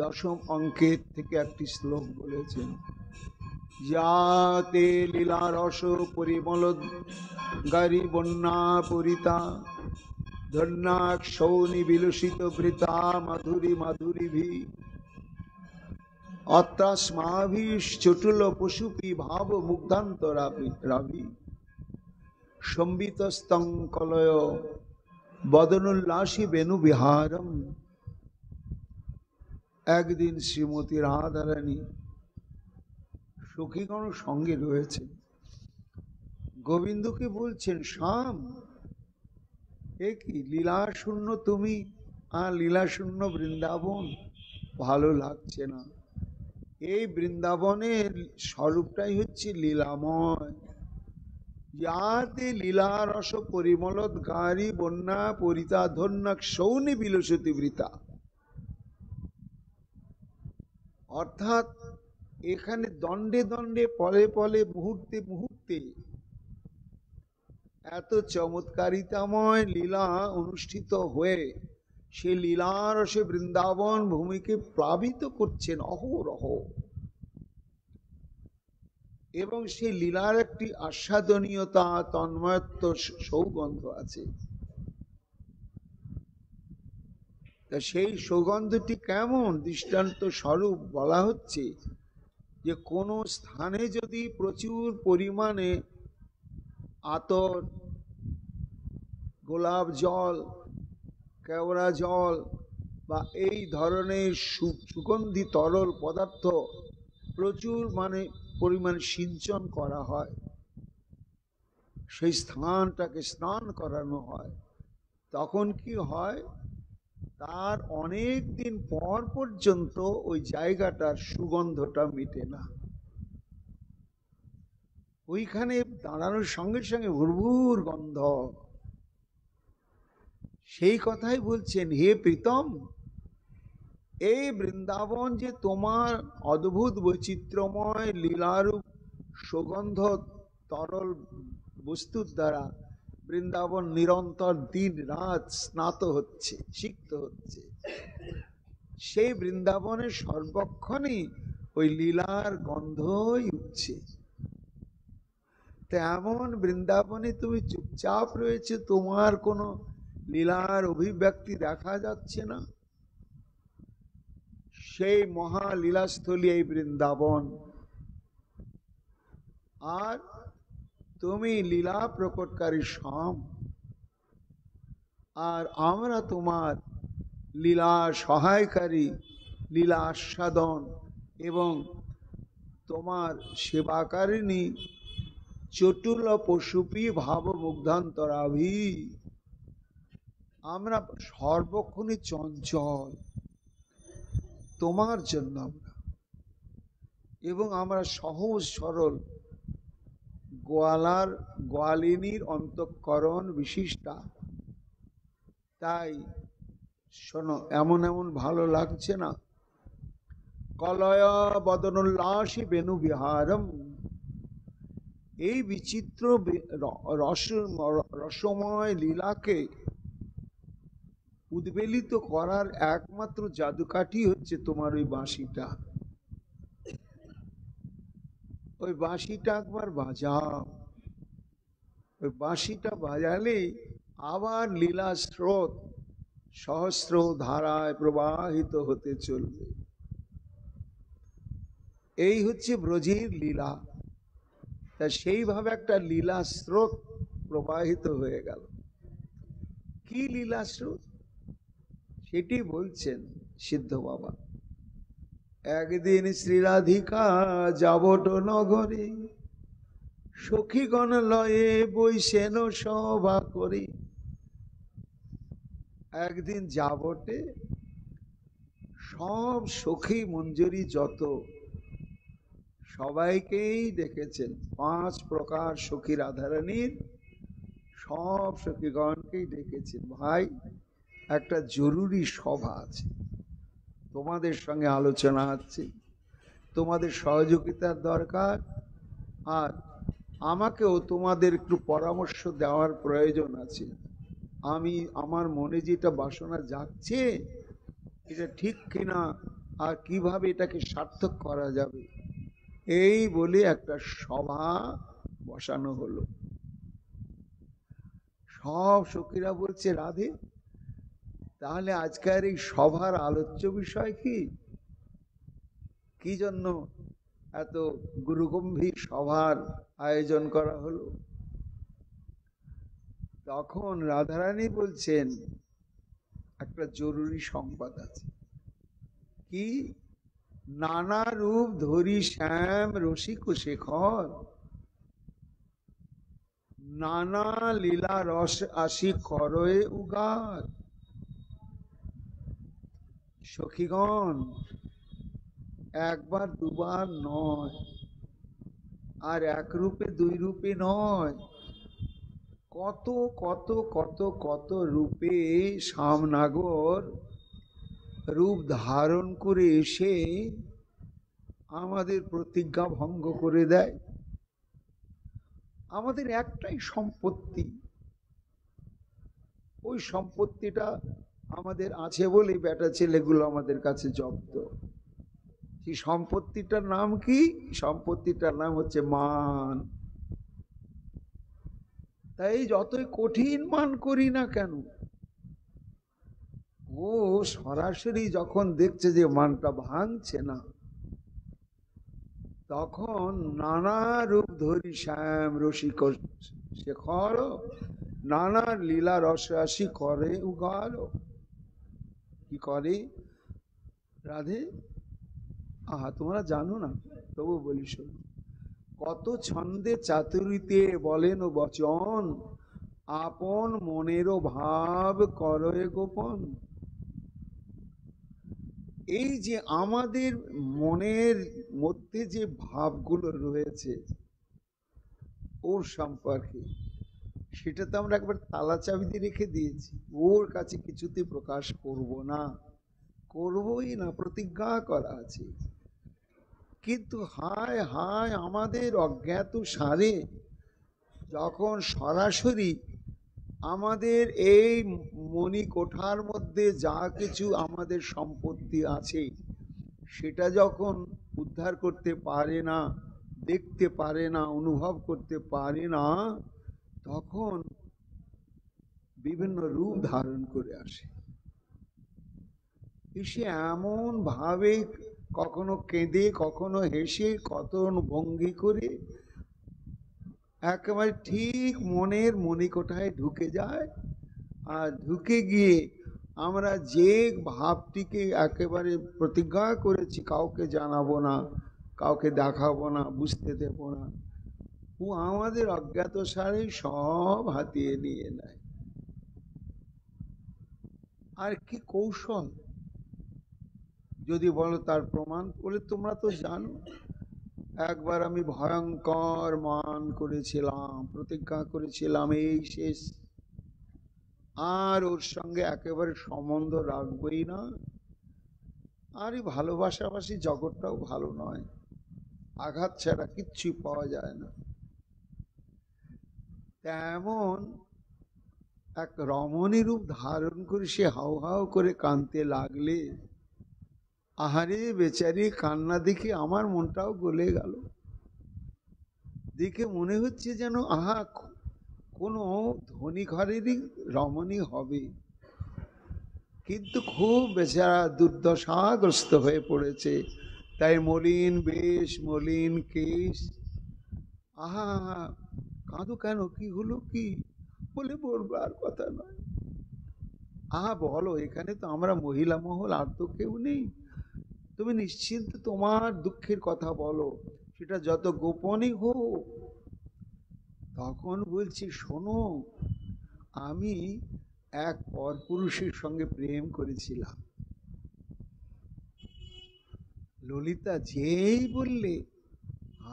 দশম অঙ্কের থেকে একটি শ্লোক বলেছেন, যাতে লীলা রস পরিমল গারি বন্যা পরিতা, ধন্যাক সৌনি বিলসিত বৃতা মাধুরী মাধুরী ভি, অত্রাস্মাভিশ্চটুল পশুপি ভাব মুগ্ধান্ত রাভি, সম্বিতস্তং কলয় বদনোল্লাসী বেনু বিহারম। একদিন শ্রীমতী রাধারানী সখীগণ সঙ্গে রয়েছে, গোবিন্দকে বলছেন, শ্যাম এ কি লীলা শূন্য তুমি, আর লীলা শূন্য বৃন্দাবন ভালো লাগছে না। এই বৃন্দাবনের স্বরূপটাই হচ্ছে লীলাময়। যাতে লীলা রস পরিমলোদ্গারী বন্যা পরিতা ধন্যাক সৌনি বিলসতি বৃতা। অর্থাৎ এখানে দণ্ডে দণ্ডে পলে পলে মুহূর্তে মুহূর্তে এত চমৎকারিতাময় লীলা অনুষ্ঠিত হয়ে সে লীলারসে বৃন্দাবন ভূমিকে প্লাবিত করছেন অহরহ, এবং সেই লীলার একটি আস্বাদনীয়তা, তন্ময়ত্ব, সৌগন্ধ আছে। তা সেই সুগন্ধটি কেমন দৃষ্টান্ত স্বরূপ বলা হচ্ছে যে কোনো স্থানে যদি প্রচুর পরিমাণে আতর, গোলাপ জল, কেওড়া জল বা এই ধরনের সুগন্ধি তরল পদার্থ প্রচুর পরিমাণ সিঞ্চন করা হয়, সেই স্থানটাকে স্নান করানো হয়, তখন কি হয়, তার অনেক দিন পর পর্যন্ত ওই জায়গাটার সুগন্ধটা মিটে না। ওইখানে দাঁড়ানোর সঙ্গে সঙ্গে ভুরভুর গন্ধ। সেই কথাই বলছেন, হে প্রীতম, এই বৃন্দাবন যে তোমার অদ্ভুত বৈচিত্র্যময় লীলারূপ সুগন্ধ তরল বস্তুর দ্বারা বৃন্দাবন নিরন্তর দিন রাত স্নাত হচ্ছে, সিক্ত হচ্ছে, সেই বৃন্দাবনের সর্বক্ষণই ওই লীলার গন্ধই উঠছে। তেমন বৃন্দাবনে তুমি চুপচাপ রয়েছে, তোমার কোনো লীলার অভিব্যক্তি দেখা যাচ্ছে না। সেই মহালীলাস্থলী এই বৃন্দাবন, আর তুমি লীলা প্রকটকারী শ্যাম, আর আমরা তোমার লীলা সহায়কারী, লীলা আস্বাদন এবং তোমার সেবাকারিণী চটুল পশুপি ভাব মুগ্ধান্তরাভি। আমরা সর্বক্ষণই চঞ্চল তোমার জন্য আমরা, এবং আমরা সহজ সরল গোয়ালিনীর অন্তঃকরণ বিশিষ্টা। তাই শোনো, এমন এমন ভালো লাগছে না। কলয় বদনোল্লাসী বেনু বিহারম, এই বিচিত্র রসময় লীলাকে উদ্বেলিত করার একমাত্র জাদুকাঠি হচ্ছে তোমার ওই বাঁশিটা। ওই বাঁশিটা একবার বাজাও, ওই বাঁশিটা বাজালে আবার লীলা স্রোত সহস্র ধারায় প্রবাহিত হতে চলবে। এই হচ্ছে ব্রজের লীলা। তা সেইভাবে একটা লীলা স্রোত প্রবাহিত হয়ে গেল। কি লীলা স্রোত সেটি বলছেন সিদ্ধ বাবা। একদিন শ্রীরাধিকা যাবট নগরে, সখীগণ লয়ে বৈশেন সভা করে। একদিন যাবটে সব সখী মঞ্জুরি যত সবাইকেই ডেকেছেন, 5 প্রকার সখী রাধারানীর সব সখীগণকেই ডেকেছেন। ভাই, একটা জরুরি সভা আছে, তোমাদের সঙ্গে আলোচনা আছে, তোমাদের সহযোগিতার দরকার, আর আমাকেও তোমাদের একটু পরামর্শ দেওয়ার প্রয়োজন আছে। আমি আমার মনে যেটা বাসনা জাগছে এটা ঠিক কিনা, আর কিভাবে এটাকে সার্থক করা যাবে, এই বলে একটা সভা বসানো হলো। সব সখীরা বলছে, রাধে, তাহলে আজকের এই সভার আলোচ্য বিষয় কি? কি জন্য এত গুরুগম্ভীর সভার আয়োজন করা হলো? তখন রাধারানী বলছেন, একটা জরুরি সংবাদ আছে। কি? নানা রূপ ধরি শ্যাম রসিক শেখর, নানা লীলা রস আসি করয়ে উগার। সখীগণ, একবার দুবার নয়, আর এক রূপে দুই রূপে নয়, কত কত কত কত রূপে শ্যামনাগর রূপ ধারণ করে এসে আমাদের প্রতিজ্ঞা ভঙ্গ করে দেয়। আমাদের একটাই সম্পত্তি, ওই সম্পত্তিটা আমাদের আছে বলে বেটা ছেলেগুলো আমাদের কাছে জব্দ। সেই সম্পত্তিটার নাম কি? সম্পত্তিটার নাম হচ্ছে মান। তাই যতই কঠিন মান করি না কেন, ও সরাসরি যখন দেখছে যে মানটা ভাঙছে না, তখন নানা রূপ ধরি শ্যাম রসিক শেখর, নানা লীলা রসরাশি করে উগাল। কি করে রাধে? আহা, তোমরা জানো না, তবু বলি শোনো। কত ছন্দে চাতুরীতে বলেন বচন, আপন মনেরও ভাব করে গোপন। এই যে আমাদের মনের মধ্যে যে ভাবগুলো রয়েছে ওর সম্পর্কে, সেটা তো আমরা একবার তালা চাবি দিয়ে রেখে দিয়েছি, ওর কাছে কিছুতে প্রকাশ করব না, করবই না, প্রতিজ্ঞা করা আছে। কিন্তু হায় হায়, আমাদের অজ্ঞাত সারে যখন সরাসরি আমাদের এই মণিকোঠার মধ্যে যা কিছু আমাদের সম্পত্তি আছে সেটা যখন উদ্ধার করতে পারে না, দেখতে পারে না, অনুভব করতে পারে না, তখন বিভিন্ন রূপ ধারণ করে আসে। এসে এমন ভাবে কখনো কেঁদে, কখনো হেসে, কখনো ভঙ্গি করে একেবারে ঠিক মনের মণিকোঠায় ঢুকে যায়। আর ঢুকে গিয়ে আমরা যে ভাবটিকে একেবারে প্রতিজ্ঞা করেছি কাউকে জানাবো না, কাউকে দেখাবো না, বুঝতে দেব না, ও আমাদের অজ্ঞাত সারে সব হাতিয়ে নিয়ে নেয়। আর কি কৌশল যদি বলো তার প্রমাণ বলে, তোমরা তো জানো। একবার আমি ভয়ঙ্কর মান করেছিলাম, প্রতিজ্ঞা করেছিলাম এই শেষ, আর ওর সঙ্গে একেবারে সম্বন্ধ রাখবই না। আর এই ভালোবাসাবাসি জগৎটাও ভালো নয়, আঘাত ছাড়া কিচ্ছু পাওয়া যায় না। তেমন এক রমণী রূপ ধারণ করে সে হাউ হাউ করে কাঁদতে লাগলে, আহারে বেচারি কান্না দেখে আমার মনটাও গলে গেল। দেখে মনে হচ্ছে যেন আহা কোনো ধনী ঘরেরই রমণী হবে, কিন্তু খুব বেচারা দুর্দশাগ্রস্ত হয়ে পড়েছে। তাই মলিন বেশ, মলিন কেশ। আহা, কাঁদো কেন, কি হলো কি? বলে বলবার কথা নয়। আহা বলো, এখানে তো আমরা মহিলা মহল, আর তো কেউ নেই, তুমি নিশ্চিন্ত তোমার দুঃখের কথা বলো, সেটা যত গোপনই হোক। তখন বলছি, শোনো, আমি এক পরপুরুষের সঙ্গে প্রেম করেছিলাম। ললিতা যেই বললে,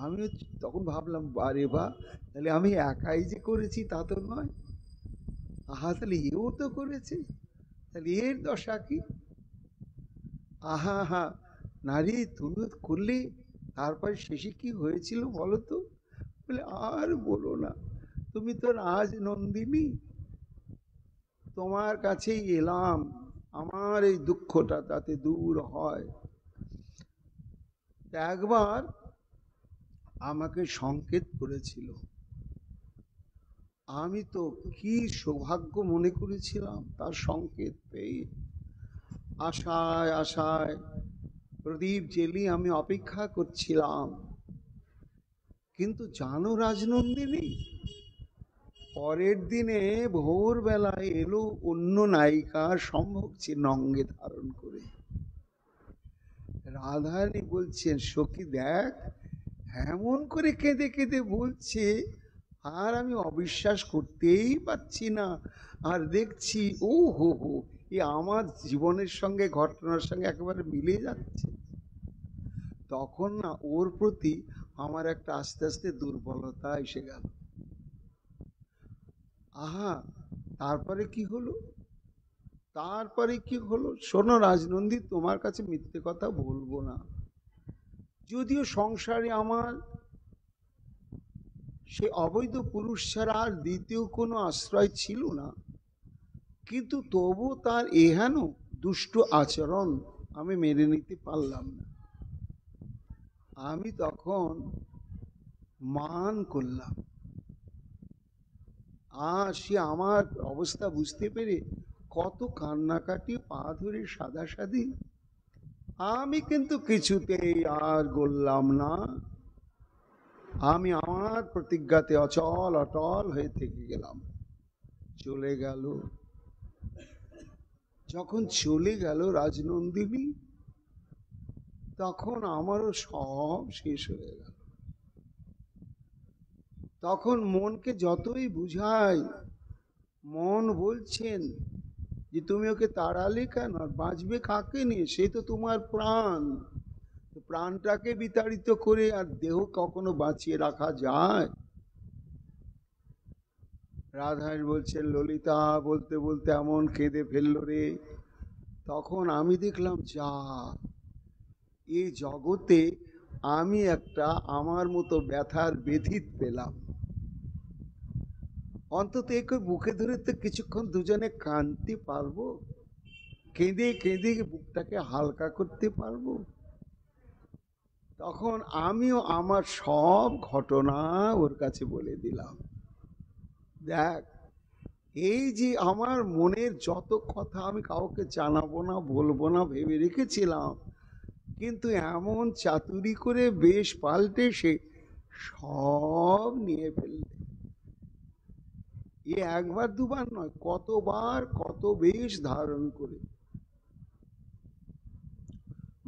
আমি তখন ভাবলাম, বারে বা, তাহলে আমি একাই যে করেছি তা তো নয়, আহা তাহলে এও তো করেছে, তাহলে এর দশা কি? আহা হা, নারী তুমি করলে, তারপরে শেষে কি হয়েছিল বলো তো? বলে, আর বলো না, তুমি তো রাজনন্দিনী, তোমার কাছেই এলাম, আমার এই দুঃখটা তাতে দূর হয়। একবার আমাকে সংকেত করেছিল, আমি তো কি সৌভাগ্য মনে করেছিলাম তার সংকেত পেয়ে। আশায় আশায় প্রদীপ জেলি আমি অপেক্ষা করছিলাম। কিন্তু জানো রাজনন্দিনী, পরের দিনে ভোরবেলায় এলো অন্য নায়িকার সম্মুখ চিহ্ন অঙ্গে ধারণ করে। রাধারানী বলছেন, সখী দেখ, এমন করে কেঁদে কেঁদে বলছে, আর আমি অবিশ্বাস করতেই পারছি না। আর দেখছি, ও হো হো, এ আমার জীবনের সঙ্গে, ঘটনার সঙ্গে একেবারে মিলে যাচ্ছে। তখন না ওর প্রতি আমার একটা আস্তে আস্তে দুর্বলতা এসে গেল। আহা, তারপরে কি হলো? তারপরে কি হলো শোনো রাজনন্দী, তোমার কাছে মিথ্যে কথা বলবো না। যদিও সংসারে আমার সে অবৈধ পুরুষ ছাড়া আর দ্বিতীয় কোনো আশ্রয় ছিল না, কিন্তু তবু তার এহেন দুষ্ট আচরণ আমি মেনে নিতে পারলাম না। আমি তখন মান করলাম। আর সে আমার অবস্থা বুঝতে পেরে কত কান্নাকাটি, পা ধরে সাদাসাদি। আমি কিন্তু কিছুতেই আর গড়লাম না। আমি আমার প্রতিজ্ঞাতে অচল অটল হয়ে থেকে গেলাম। চলে গেল। যখন চলে গেল রাজনন্দিনী, তখন আমারও সব শেষ হয়ে গেল। তখন মনকে যতই বুঝাই, মন বলছেন যে তুমি ওকে তাড়ালে কেন, বাঁচবে কাকে নিয়ে, সে তো তোমার প্রাণ। প্রাণটাকে বিতাড়িত করে আর দেহ কখনো বাঁচিয়ে রাখা যায়? রাধার বলছেন ললিতা বলতে বলতে এমন কেঁদে ফেললো রে। তখন আমি দেখলাম, যা, এই জগতে আমি একটা আমার মতো ব্যথার ব্যথিত পেলাম। অন্তত একে বুকে ধরে তো কিছুক্ষণ দুজনে কাঁদতে পারবো, কেঁদে কেঁদে বুকটাকে হালকা করতে পারবো। তখন আমিও আমার সব ঘটনা ওর কাছে বলে দিলাম। দেখ, এই যে আমার মনের যত কথা আমি কাউকে জানাবো না, বলবো না ভেবে রেখেছিলাম, কিন্তু এমন চাতুরি করে বেশ পাল্টে সে সব নিয়ে ফেললে। এ একবার দুবার নয়, কতবার কত বেশ ধারণ করে।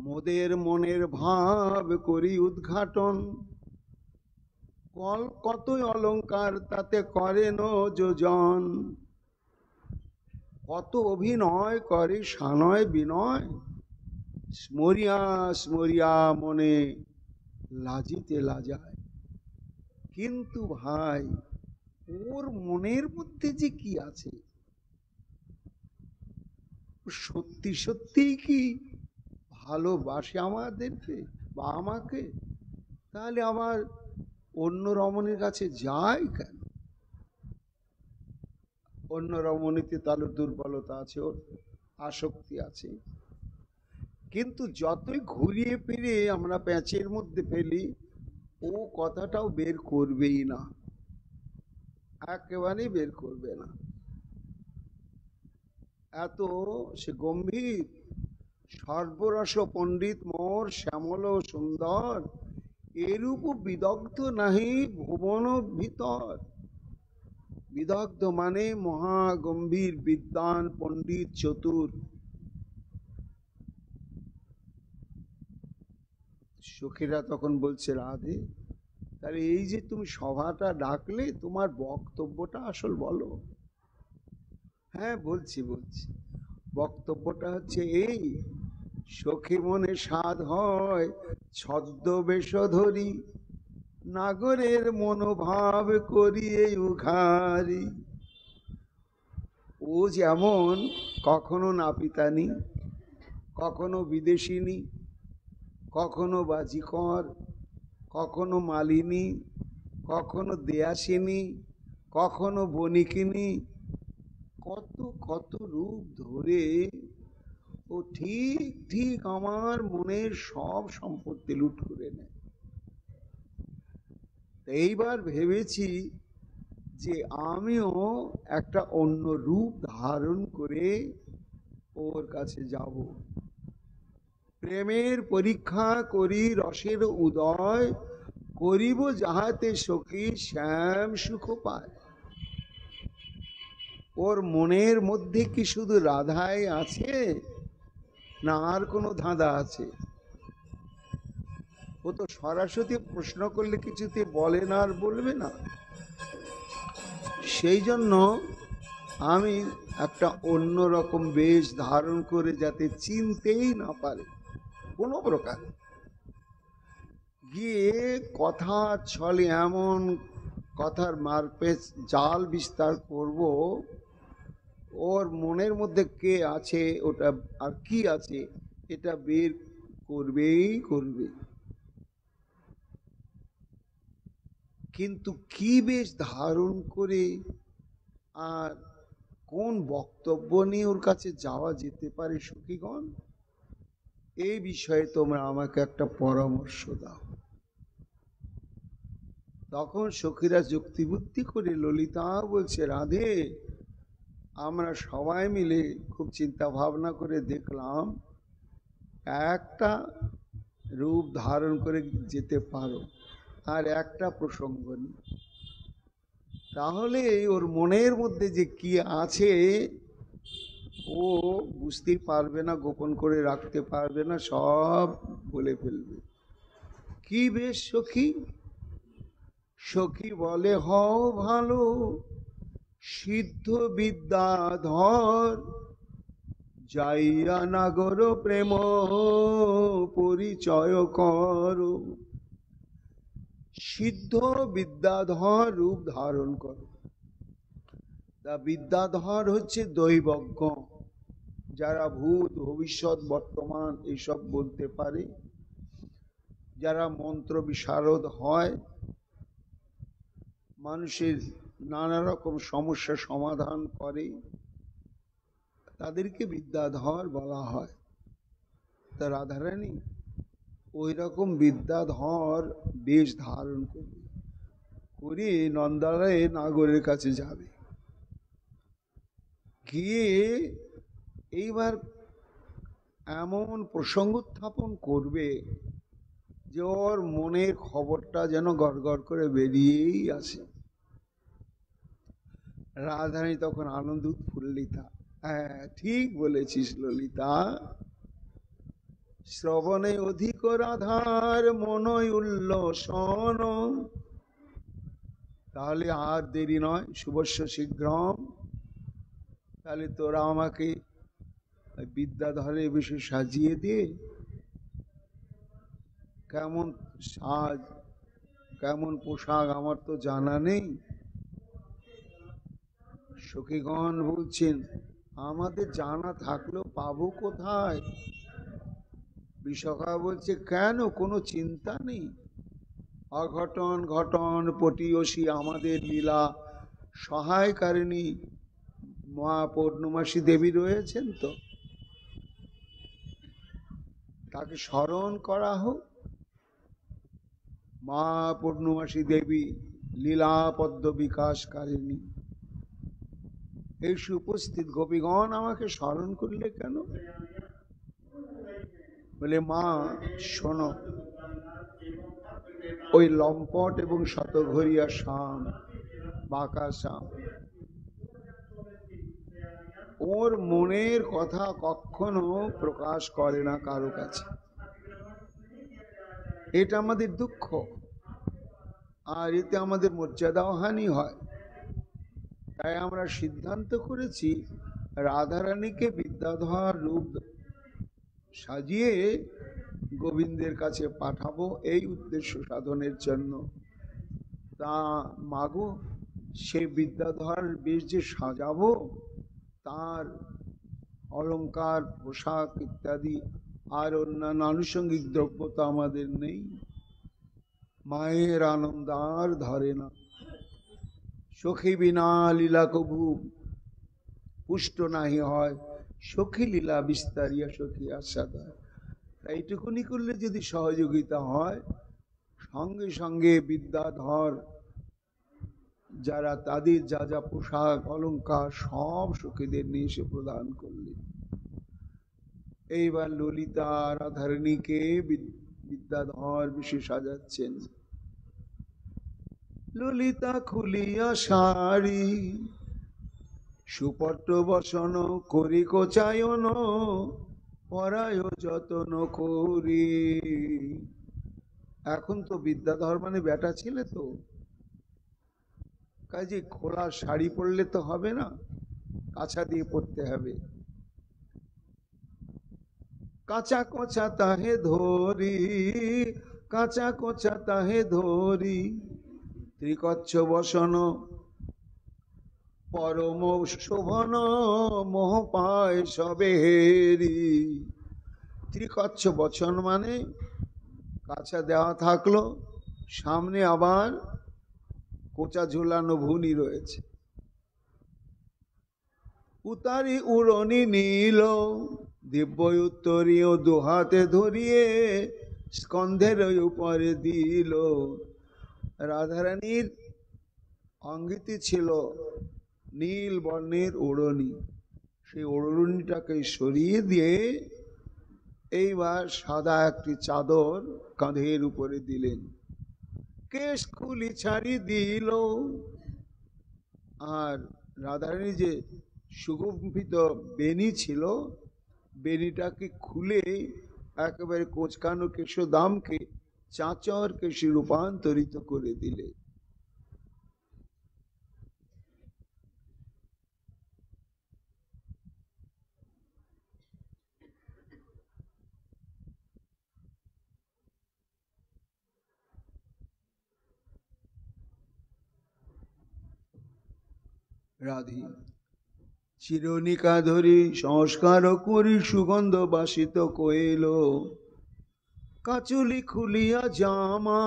মোদের মনের ভাব করি উদ্ঘাটন, কতই অলঙ্কার তাতে করেন যোজন। কত অভিনয় করে সানয় বিনয়, স্মরিয়া স্মরিয়া মনে লাজিতে লাজায়। কিন্তু ভাই, ওর মনের মধ্যে যে কি আছে, সত্যি সত্যি কি ভালোবাসে আমাদেরকে বা আমাকে? তাহলে আমার অন্য রমণীর কাছে যায় কেন? অন্য রমণীতে তাহলে দুর্বলতা আছে, ওর আসক্তি আছে। কিন্তু যতই ঘুরিয়ে ফিরিয়ে আমরা প্যাঁচের মধ্যে ফেলি, ও কথাটাও বের করবেই না, একেবারেই বের করবে না। এত সে গম্ভীর, সর্বরস পণ্ডিত মোর শ্যামল সুন্দর, এরূপ বিদগ্ধ নাহি ভুবন ভিতর। বিদগ্ধ মানে মহা গম্ভীর, বিদ্বান, পণ্ডিত, চতুর। সখীরা তখন বলছে, রাধে, তাহলে এই যে তুমি সভাটা ডাকলে, তোমার বক্তব্যটা আসল বলো। হ্যাঁ বলছি বলছি, বক্তব্যটা হচ্ছে এই, সখী মনে সাধ হয় ছদ্মবেশ ধরি, নাগরের মনোভাব করিয়ে উঘারি। ও যেমন কখনো নাপিতানি, কখনো বিদেশিনী, কখনো বাজিকর, কখনো মালিনী, কখনো দেয়াসিনী, কখনো বণিকিনী, কত কত রূপ ধরে ও ঠিক ঠিক আমার মনের সব সম্পত্তি লুট করে নেয়। এইবার ভেবেছি যে আমিও একটা অন্য রূপ ধারণ করে ওর কাছে যাব। প্রেমের পরীক্ষা করি রসের উদয়, করিব যাহাতে সখী শ্যাম সুখ পায়। ওর মনের মধ্যে কি শুধু রাধাই আছে, না আর কোনো ধাঁধা আছে? ও তো সরাসরি প্রশ্ন করলে কিছুতে বলে না আর বলবে না। সেই জন্য আমি একটা অন্য রকম বেশ ধারণ করে যাতে চিনতেই না পারে কোনো প্রকার, গিয়ে কথা ছলে এমন কথার মারপেচ জাল বিস্তার করব, ওর মনের মধ্যে কে আছে ওটা আর কি আছে এটা বের করবেই করবে। কিন্তু কি বেশ ধারণ করে আর কোন বক্তব্য নিয়ে ওর কাছে যাওয়া যেতে পারে সখীগণ, এই বিষয়ে তোমরা আমাকে একটা পরামর্শ দাও। তখন সখীরা যুক্তিবুদ্ধি করে ললিতা বলছে, রাধে, আমরা সবাই মিলে খুব চিন্তা ভাবনা করে দেখলাম একটা রূপ ধারণ করে যেতে পারো, আর একটা প্রসঙ্গ নেই, তাহলে ওর মনের মধ্যে যে কি আছে ও বুঝতেই পারবে না, গোপন করে রাখতে পারবে না, সব বলে ফেলবে। কি বেশ সখী? সখী বলে হও ভালো সিদ্ধ বিদ্যাধর, যাইয়া নাগর প্রেম পরিচয় করো। সিদ্ধ বিদ্যাধর রূপ ধারণ করো। তা বিদ্যাধর হচ্ছে দৈবজ্ঞ, যারা ভূত ভবিষ্যৎ বর্তমান এইসব বলতে পারে, যারা মন্ত্র বিশারদ হয়, মানুষের নানা রকম সমস্যা সমাধান করে, তাদেরকে বিদ্যাধর বলা হয়। তা রাধারানী ওই রকম বিদ্যাধর বেশ ধারণ করবে, করে নন্দালয়ে নাগরের কাছে যাবে। গিয়ে এইবার এমন প্রসঙ্গ উত্থাপন করবে যে ওর মনের খবরটা যেন গড়গড় করে বেরিয়েই আসে। রাধারানী তখন আনন্দ উৎফুল্লিতা। হ্যাঁ, ঠিক বলেছিস ললিতা, শ্রবণে অধিক রাধার মনয় উল্লসন। তাহলে আর দেরি নয়, শুভস্য শীঘ্রম। তাহলে তোরা আমাকে বিদ্যাধরের বেশি সাজিয়ে দে। কেমন সাজ, কেমন পোশাক আমার তো জানা নেই। সখীগণ বলছেন আমাদের জানা থাকলেও পাবো কোথায়? বিশাখা বলছে কেন, কোনো চিন্তা নেই, অঘটন ঘটন পটিয়সী আমাদের লীলা সহায়কারিণী মা পূর্ণমাসী দেবী রয়েছেন, তো তাকে স্মরণ করা হোক। মা পূর্ণমাসী দেবী লীলা পদ্ম বিকাশকারিণী, এই উপস্থিত গোপীগণ আমাকে স্মরণ করলে কেন? বলে মা শোনো, ওই লম্পট এবং শতঘরিয়া শাম, বাঁকা শাম, ওর মনের কথা কখনো প্রকাশ করে না কারো কাছে। এটা আমাদের দুঃখ, আর এতে আমাদের মর্যাদাও হানি হয়। তাই আমরা সিদ্ধান্ত করেছি রাধারানীকে বিদ্যাধর রূপ সাজিয়ে গোবিন্দের কাছে পাঠাবো এই উদ্দেশ্য সাধনের জন্য। তা মাগো, সেই বিদ্যাধর বেশ যে সাজাবো, তার অলংকার পোশাক ইত্যাদি আর অন্যান্য আনুষঙ্গিক দ্রব্য তো আমাদের নেই। মায়ের আনন্দ আর ধরে না, সখী বিনা লীলা কবু পুষ্ট নাহি হয়, সখী লীলা বিস্তারিয়া সখী আস্বাদ হয়। এইটুকুনি করলে যদি সহযোগিতা হয়, সঙ্গে সঙ্গে বিদ্যাধর যারা তাদের যা যা পোশাক অলংকার সব সখীদের নিয়ে এসে প্রদান করলেন। এইবার ললিতা রাধারানীকে বিদ্যাধর বিশেষ সাজাচ্ছেন। ললিতা খুলিয়া শাড়ি সুপট্ট বসন করি কোচায়ন, পরায় যতন করি। এখন তো বিদ্যাধর মানে বেটা ছেলে, তো কাজে খোলা শাড়ি পরলে তো হবে না, কাছা দিয়ে পড়তে হবে। কাঁচা কোচা তাহে ধরি, কাঁচা কোচা তাহে ধরি, ত্রিকচ্ছ বসন পরম শোভন, মোহ পায় সবে হেরি। ত্রিকচ্ছ বচন মানে কাঁচা দেওয়া থাকলো, সামনে আবার কোচা ঝুলানো ভুনি রয়েছে। উতারি উড়নি নীল, দিব্য উত্তরীয় দুহাতে ধরিয়ে স্কন্ধের উপরে দিল। রাধারানীর অঙ্গিতি ছিল নীল বর্ণের ওড়নি, সেই ওড়নিটাকে সরিয়ে দিয়ে এইবার সাদা একটি চাদর কাঁধের উপরে দিলেন, কেশ খুলি ছাড়ি দিল। আর রাধারানী যে সুগম্ভিত বেনি ছিল, বেনিটাকে খুলে একেবারে কোঁচকানো কেশদামকে চাঁচর কেশে রূপান্তরিত করে দিলে। রাধি চিরনিকা ধরি সংস্কার করি সুগন্ধ বাসিত কইল, কাচুলি খুলিয়া জামা।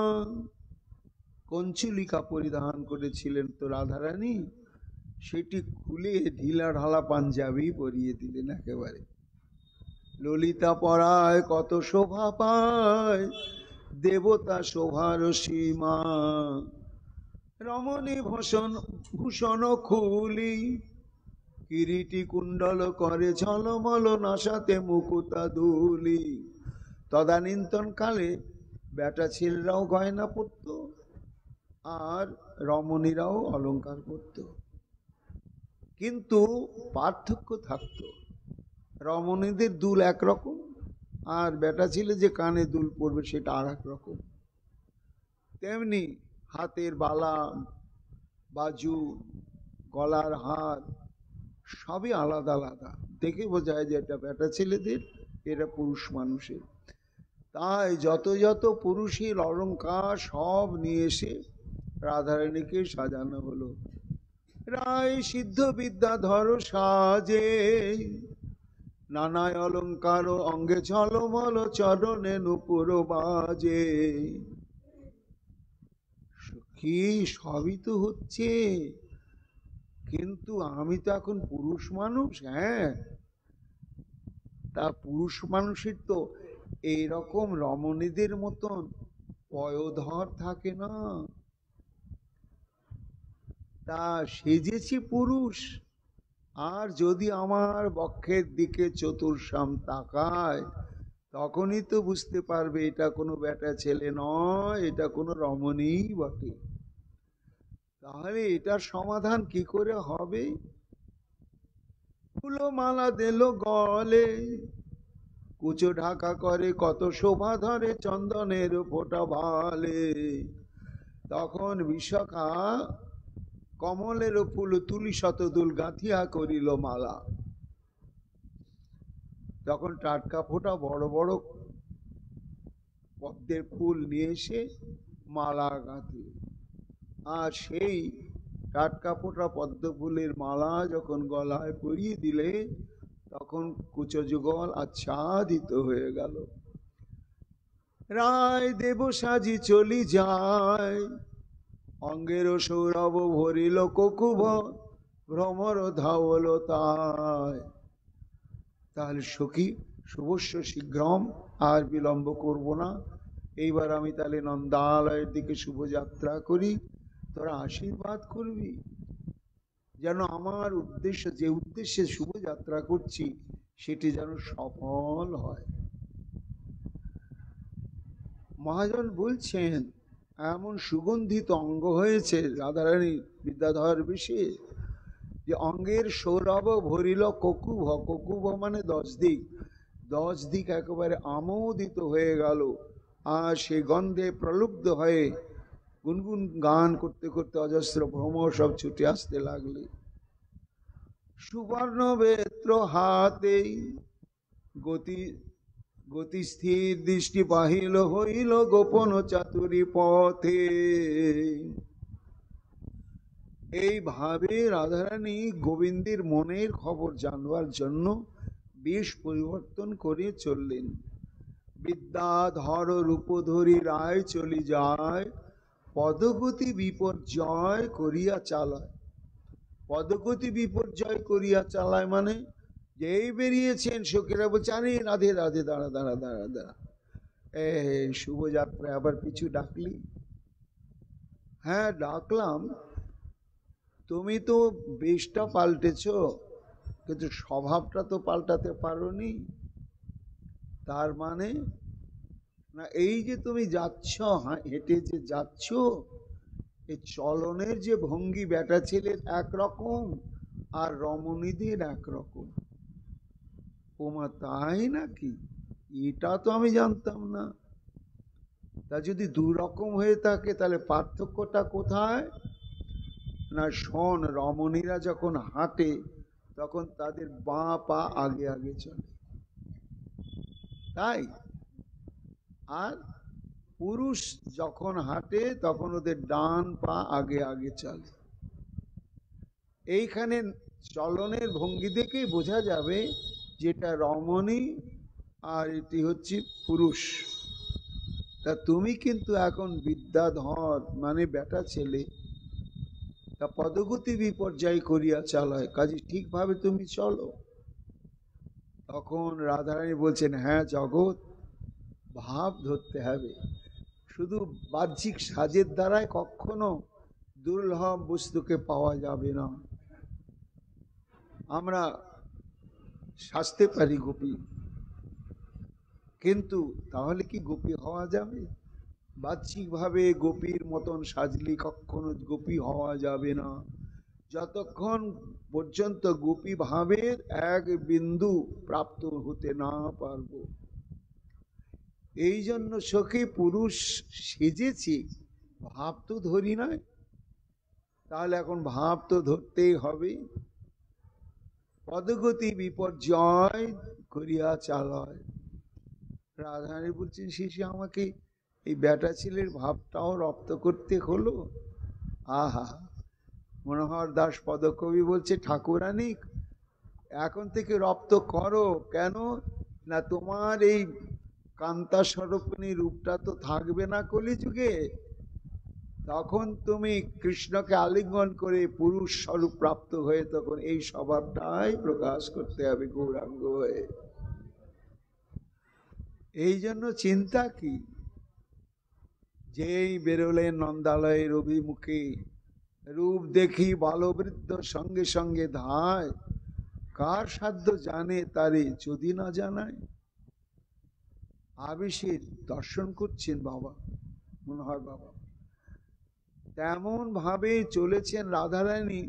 কঞ্চুলিকা পরিধান করেছিলেন তো রাধারানী, সেটি খুলে ঢিলা ঢালা পাঞ্জাবি পরিয়ে দিলেন একেবারে। ললিতা পরায় কত শোভা পায়, দেবতা শোভার সীমা। রমণী ভূষণ খুলি, কিরিটি কুণ্ডল করে ঝলমল, নাসাতে মুকুতা দুলি। তদানীন্তন কালে বেটা ছেলেরাও গয়না পরত, আর রমণীরাও অলংকার করত, কিন্তু পার্থক্য থাকতো। রমণীদের দুল একরকম, আর বেটা ছেলে যে কানে দুল পরবে সেটা আর এক রকম। তেমনি হাতের বালা, বাজু, গলার হার সবই আলাদা আলাদা, দেখে বোঝা যায় যে এটা বেটা ছেলেদের, এটা পুরুষ মানুষের। তাই যত যত পুরুষের অলংকার সব নিয়ে এসে রাধারানীকে সাজানো হলো। রায় সিদ্ধ বিদ্যাধর সাজে, নানায় অলঙ্কার অঙ্গে ঝলমল, চরণে নূপুর বাজে। কি সবই তো হচ্ছে, কিন্তু আমি তো এখন পুরুষ মানুষ। হ্যাঁ, তা পুরুষ মানুষের তো এইরকম রমণীদের মতন পয়োধর থাকে না, তা সেজেছি পুরুষ। আর যদি আমার বক্ষের দিকে চতুর্সাম তাকায়, তখনই তো বুঝতে পারবে এটা কোনো বেটা ছেলে নয়, এটা কোনো রমণী বটে। তাহলে এটার সমাধান কি করে হবে? ফুলো মালা দিল গলে, কুচো ঢাকা করে কত শোভা ধরে, চন্দনের ফোঁটা ভালে। তখন বিশাখা কমলের ফুল তুলি শতদুল গাঁথিয়া করিল মালা। তখন টাটকা ফোঁটা বড় বড় পদ্মের ফুল নিয়ে এসে মালা গাঁথে। আর সেই টাটকা ফোঁটা পদ্ম ফুলের মালা যখন গলায় পরিয়ে দিলে, তখন কুচো যুগল আচ্ছাদিত হয়ে গেল। রায় দেব সাজি চলি যায়, অঙ্গের সৌরভ ভরিল ককুভ, ভ্রমর ধাওল তাই। তাহলে সখী শুভস্য শীঘ্রম, আর বিলম্ব করব না। এইবার আমি তাহলে নন্দালয়ের দিকে শুভযাত্রা করি, তোরা আশীর্বাদ করবি যেন আমার উদ্দেশ্য, যে উদ্দেশ্যে শুভযাত্রা করছি, সেটি যেন সফল হয়। মহাজন বলছেন, এমন সুগন্ধিত অঙ্গ হয়েছে রাধারানী বিদ্যাধর বেশে, যে অঙ্গের সৌরভ ভরিল ককুভ। ককুভ মানে 10 দিক, 10 দিক একেবারে আমোদিত হয়ে গেল। আর সে গন্ধে প্রলুব্ধ হয়ে গুনগুন গান করতে করতে অজস্র ভ্রমর সব ছুটে আসতে লাগলে। সুবর্ণ বেত্র হাতে গতি গতি স্থির দৃষ্টি বাহিল হইল, গোপন চাতুরী পথে। এইভাবে রাধারানী গোবিন্দের মনের খবর জানবার জন্য বেশ পরিবর্তন করে চললেন। বিদ্যাধর রূপধরী রায় চলি যায়, পদগতি বিপর্যয় করিয়া চালায়। পদগতি বিপর্যয় করিয়া চালায় মানে, যেই বেরিয়েছেন সখীরা বলছে, আরে রাধে রাধে, দাঁড়া দাঁড়া দাঁড়া দাঁড়া, শুভযাত্রা আবার পিছু ডাকলি? হ্যাঁ ডাকলাম, তুমি তো বেশটা পাল্টেছ, কিন্তু স্বভাবটা তো পাল্টাতে পারোনি। তার মানে না, এই যে তুমি যাচ্ছ, হেঁটে যে যাচ্ছ, এই চলনের যে ভঙ্গি বেটা ছেলের একরকম আর রমণীদের একরকম। ওমা তাই নাকি? এটা তো আমি জানতাম না। তা যদি দুরকম হয়ে থাকে তাহলে পার্থক্যটা কোথায়? না শোন, রমণীরা যখন হাঁটে তখন তাদের বাঁ পা আগে আগে চলে, তাই। আর পুরুষ যখন হাঁটে তখন ওদের ডান পা আগে আগে চলে। এইখানে চলনের ভঙ্গি দেখেই বোঝা যাবে যেটা রমণী আর এটি হচ্ছে পুরুষ। তা তুমি কিন্তু এখন বিদ্যাধর মানে বেটা ছেলে, তা পদগতি বিপর্যয় করিয়া চালায়, কাজে ঠিকভাবে তুমি চলো। তখন রাধারানী বলছেন, হ্যাঁ জগৎ, ভাব ধরতে হবে। শুধু বাহ্যিক সাজের দ্বারাই কখনো দুর্লভ বস্তুকে পাওয়া যাবে না। আমরা সাজতে পারি গোপী, কিন্তু তাহলে কি গোপী হওয়া যাবে? বাহ্যিকভাবে গোপীর মতন সাজলি কখনো গোপী হওয়া যাবে না, যতক্ষণ পর্যন্ত গোপী ভাবের এক বিন্দু প্রাপ্ত হতে না পারব। এই জন্য সখী পুরুষ সেজেছি, ভাব তো ধরি নাই, তাহলে এখন ভাব তো ধরতেই হবে। পদগতি বিপর্যয় করিয়া চালায়। রাধারানী বলছেন, শেষে আমাকে এই বেটা ছেলের ভাবটাও রপ্ত করতে হলো। আহা, মনোহর দাস পদকবি বলছে, ঠাকুরানী এখন থেকে রপ্ত করো। কেন না, তোমার এই কান্তা স্বরূপিণী রূপটা তো থাকবে না কলিযুগে। তখন তুমি কৃষ্ণকে আলিঙ্গন করে পুরুষ স্বরূপ প্রাপ্ত হয়ে তখন এই স্বভাবটাই প্রকাশ করতে হবে গৌরাঙ্গ হয়ে। এই জন্য চিন্তা কি, যেই বেরোলেন নন্দালয়ের অভিমুখে, রূপ দেখি বালবৃদ্ধ সঙ্গে সঙ্গে ধায়, কার সাধ্য জানে তারে যদি না জানায়। আবেশের দর্শন করছেন বাবা, মনে হয় বাবা তেমন ভাবে চলেছেন রাধারানী,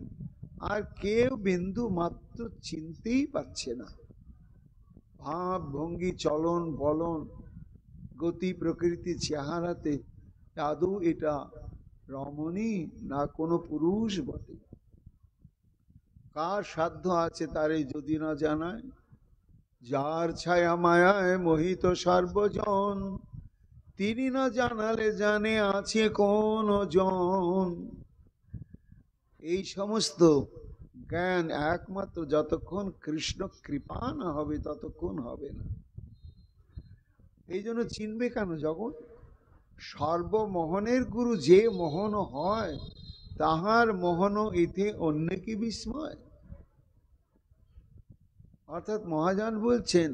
আর কেউ বিন্দু মাত্র চিনতেই পারছে না। ভাব ভঙ্গি চলন বলন গতি প্রকৃতি চেহারাতে আদৌ এটা রমণী না কোনো পুরুষ বটে। কার সাধ্য আছে তারে যদি না জানায়। যার ছায়া মায়ায় মোহিত সর্বজন, তিনি না জানালে জানে আছে কোন জন। এই সমস্ত জ্ঞান একমাত্র যতক্ষণ কৃষ্ণ কৃপা না হবে ততক্ষণ হবে না। এই জন্য চিনবে কেন জগৎ? সর্বমোহনের গুরু যে মোহন হয়, তাহার মোহন ইতে অন্য কি বিস্ময়। অর্থাৎ মহাজন বলছেন,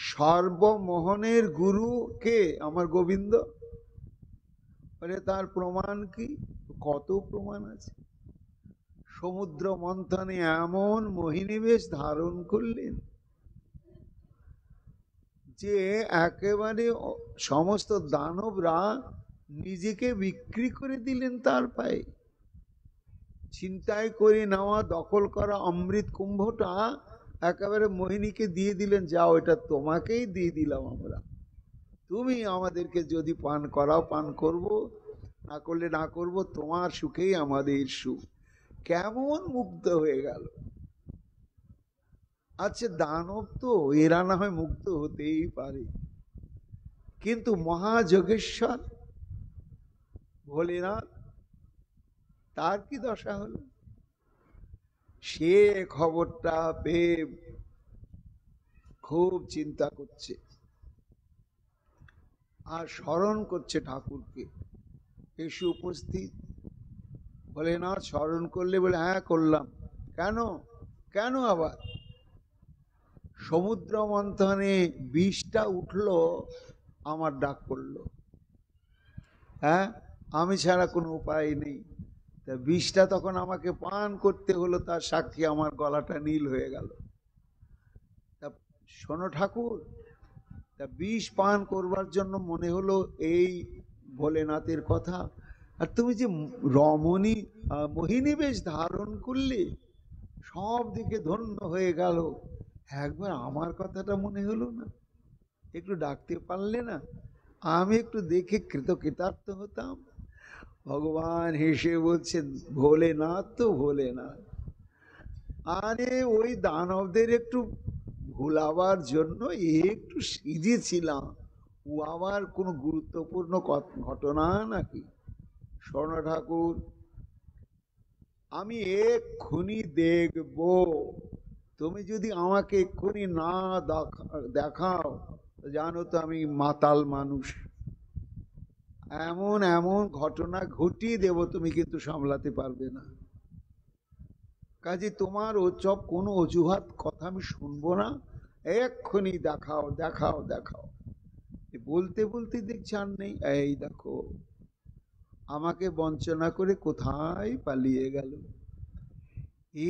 সর্বমোহনের গুরু কে? আমার গোবিন্দ। বলে তার প্রমাণ কি? কত প্রমাণ আছে। সমুদ্র মন্থনে এমন মোহিনীবেশ ধারণ করলেন যে একেবারে সমস্ত দানবরা নিজেকে বিক্রি করে দিলেন তার পায়ে। ছিনতাই করে নেওয়া দখল করা অমৃত কুম্ভটা একেবারে মোহিনীকে দিয়ে দিলেন, যাও এটা তোমাকেই দিয়ে দিলাম আমরা, তুমি আমাদেরকে যদি পান করাও পান করব, না করলে না করব, তোমার সুখেই আমাদের সুখ। কেমন মুগ্ধ হয়ে গেল। আচ্ছা দানব তো, এরা না হয় মুগ্ধ হতেই পারে, কিন্তু মহাযোগেশ্বর ভোলেনাথ তার কি দশা হলো? সে খবরটা পেয়ে খুব চিন্তা করছে আর স্মরণ করছে ঠাকুরকে। এসে উপস্থিত ভোলেনাথ স্মরণ করলে বলে, হ্যাঁ করলাম। কেন? কেন আবার? সমুদ্র মন্থনে বিষটা উঠলো, আমার ডাক পড়লো। হ্যাঁ, আমি ছাড়া কোনো উপায় নেই। তা বিষটা তখন আমাকে পান করতে হলো, তার সাক্ষী আমার গলাটা নীল হয়ে গেল। তা শোনো ঠাকুর, তা বিষ পান করবার জন্য মনে হলো এই ভোলেনাথের কথা, আর তুমি যে রমণী মোহিনী বেশ ধারণ করলে, সব দিকে ধন্য হয়ে গেল, একবার আমার কথাটা মনে হলো না? একটু ডাকতে পারলে না? আমি একটু দেখে কৃতকৃতার্থ হতাম। ভগবান হেসে বলছেন, ভোলেনাথ তো ভোলেনাথ। আরে ওই দানবদের একটু ভুলাবার জন্য একটু সিজেছিলাম, ও আবার কোনো গুরুত্বপূর্ণ ঘটনা নাকি? স্বর্ণ ঠাকুর, আমি এক্ষুনি দেখব, তুমি যদি আমাকে এক্ষুনি না দেখাও, জানো তো আমি মাতাল মানুষ, এমন এমন ঘটনা ঘটিয়ে দেব তুমি কিন্তু সামলাতে পারবে না। কাজে তোমার ওসব কোনো অজুহাত কথা আমি শুনবো না, এক্ষুনি দেখাও দেখাও দেখাও। বলতে বলতে দেখছি আর নেই, এই দেখো আমাকে বঞ্চনা করে কোথায় পালিয়ে গেল।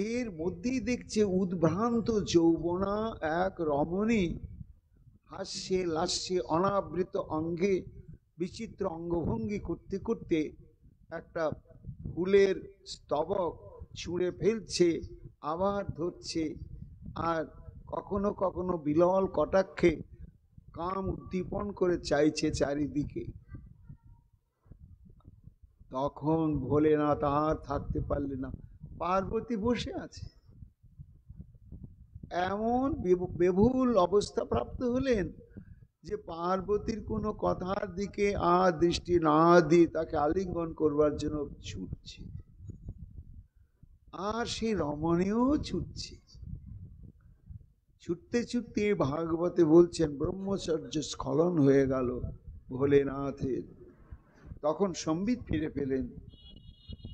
এর মধ্যেই দেখছে উদ্ভ্রান্ত যৌবনা এক রমণী হাস্যে লাস্যে অনাবৃত অঙ্গে বিচিত্র অঙ্গভঙ্গি করতে করতে একটা ফুলের স্তবক ছুঁড়ে ফেলছে, আবার ধরছে, আর কখনো কখনো বিলল কটাক্ষে কাম উদ্দীপন করে চাইছে চারিদিকে। তখন ভোলেনাথ আর থাকতে পারলে না, পার্বতী বসে আছে, এমন বেভুল অবস্থা প্রাপ্ত হলেন যে পার্বতীর কোনো কথার দিকে আর দৃষ্টি না দিয়ে তাকে আলিঙ্গন করবার জন্য ছুটছে, আর সেই রমণীও ছুটছে। ছুটতে ছুটতে ভাগবতে বলছেন ব্রহ্মচর্য স্খলন হয়ে গেল ভোলেনাথের। তখন সম্বিত ফিরে পেলেন,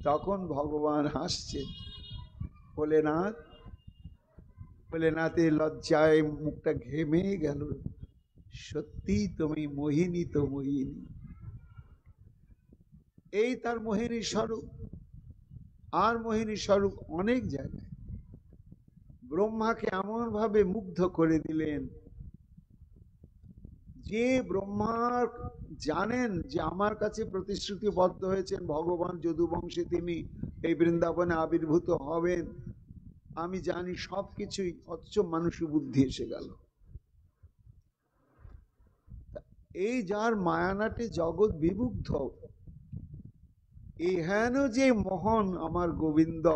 তখন ভগবান হাসছেন। ভোলেনাথ, ভোলেনাথের লজ্জায় মুখটা ঘেমে গেল, সত্যি তুমি মোহিনী তো মোহিনী। এই তার মোহিনী স্বরূপ, আর মোহিনী স্বরূপ অনেক জায়গায়। ব্রহ্মাকে এমন ভাবে মুগ্ধ করে দিলেন যে ব্রহ্মা জানেন যে আমার কাছে প্রতিশ্রুতিবদ্ধ হয়েছেন ভগবান যদুবংশে তিনি এই বৃন্দাবনে আবির্ভূত হবেন, আমি জানি সবকিছুই, অথচ মানুষের বুদ্ধি এসে গেল। এই যার মায়ানাটে জগৎ বিমুগ্ধ, এই হেন যে মোহন আমার গোবিন্দ,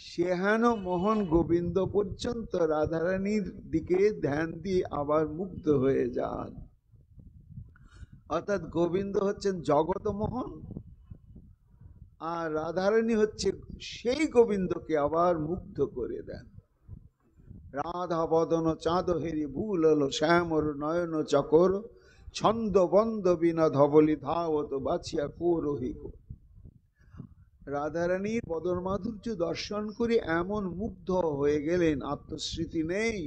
সে হেন মোহন গোবিন্দ পর্যন্ত রাধারানীর দিকে ধ্যান দিয়ে আবার মুগ্ধ হয়ে যান। অর্থাৎ গোবিন্দ হচ্ছেন জগত মোহন, আর রাধারানী হচ্ছে সেই গোবিন্দকে আবার মুগ্ধ করে দেন। রাধা বদন চাঁদ হেরি ভুল হলো শ্যামর নয়ন চকর, ছন্দ বন্দ বিনা ধবলি ধাবত বাছিয়া কোরহিক। রাধারানীর বদন মাধুর্য দর্শন করে এমন মুগ্ধ হয়ে গেলেন, আত্মস্মৃতি নেই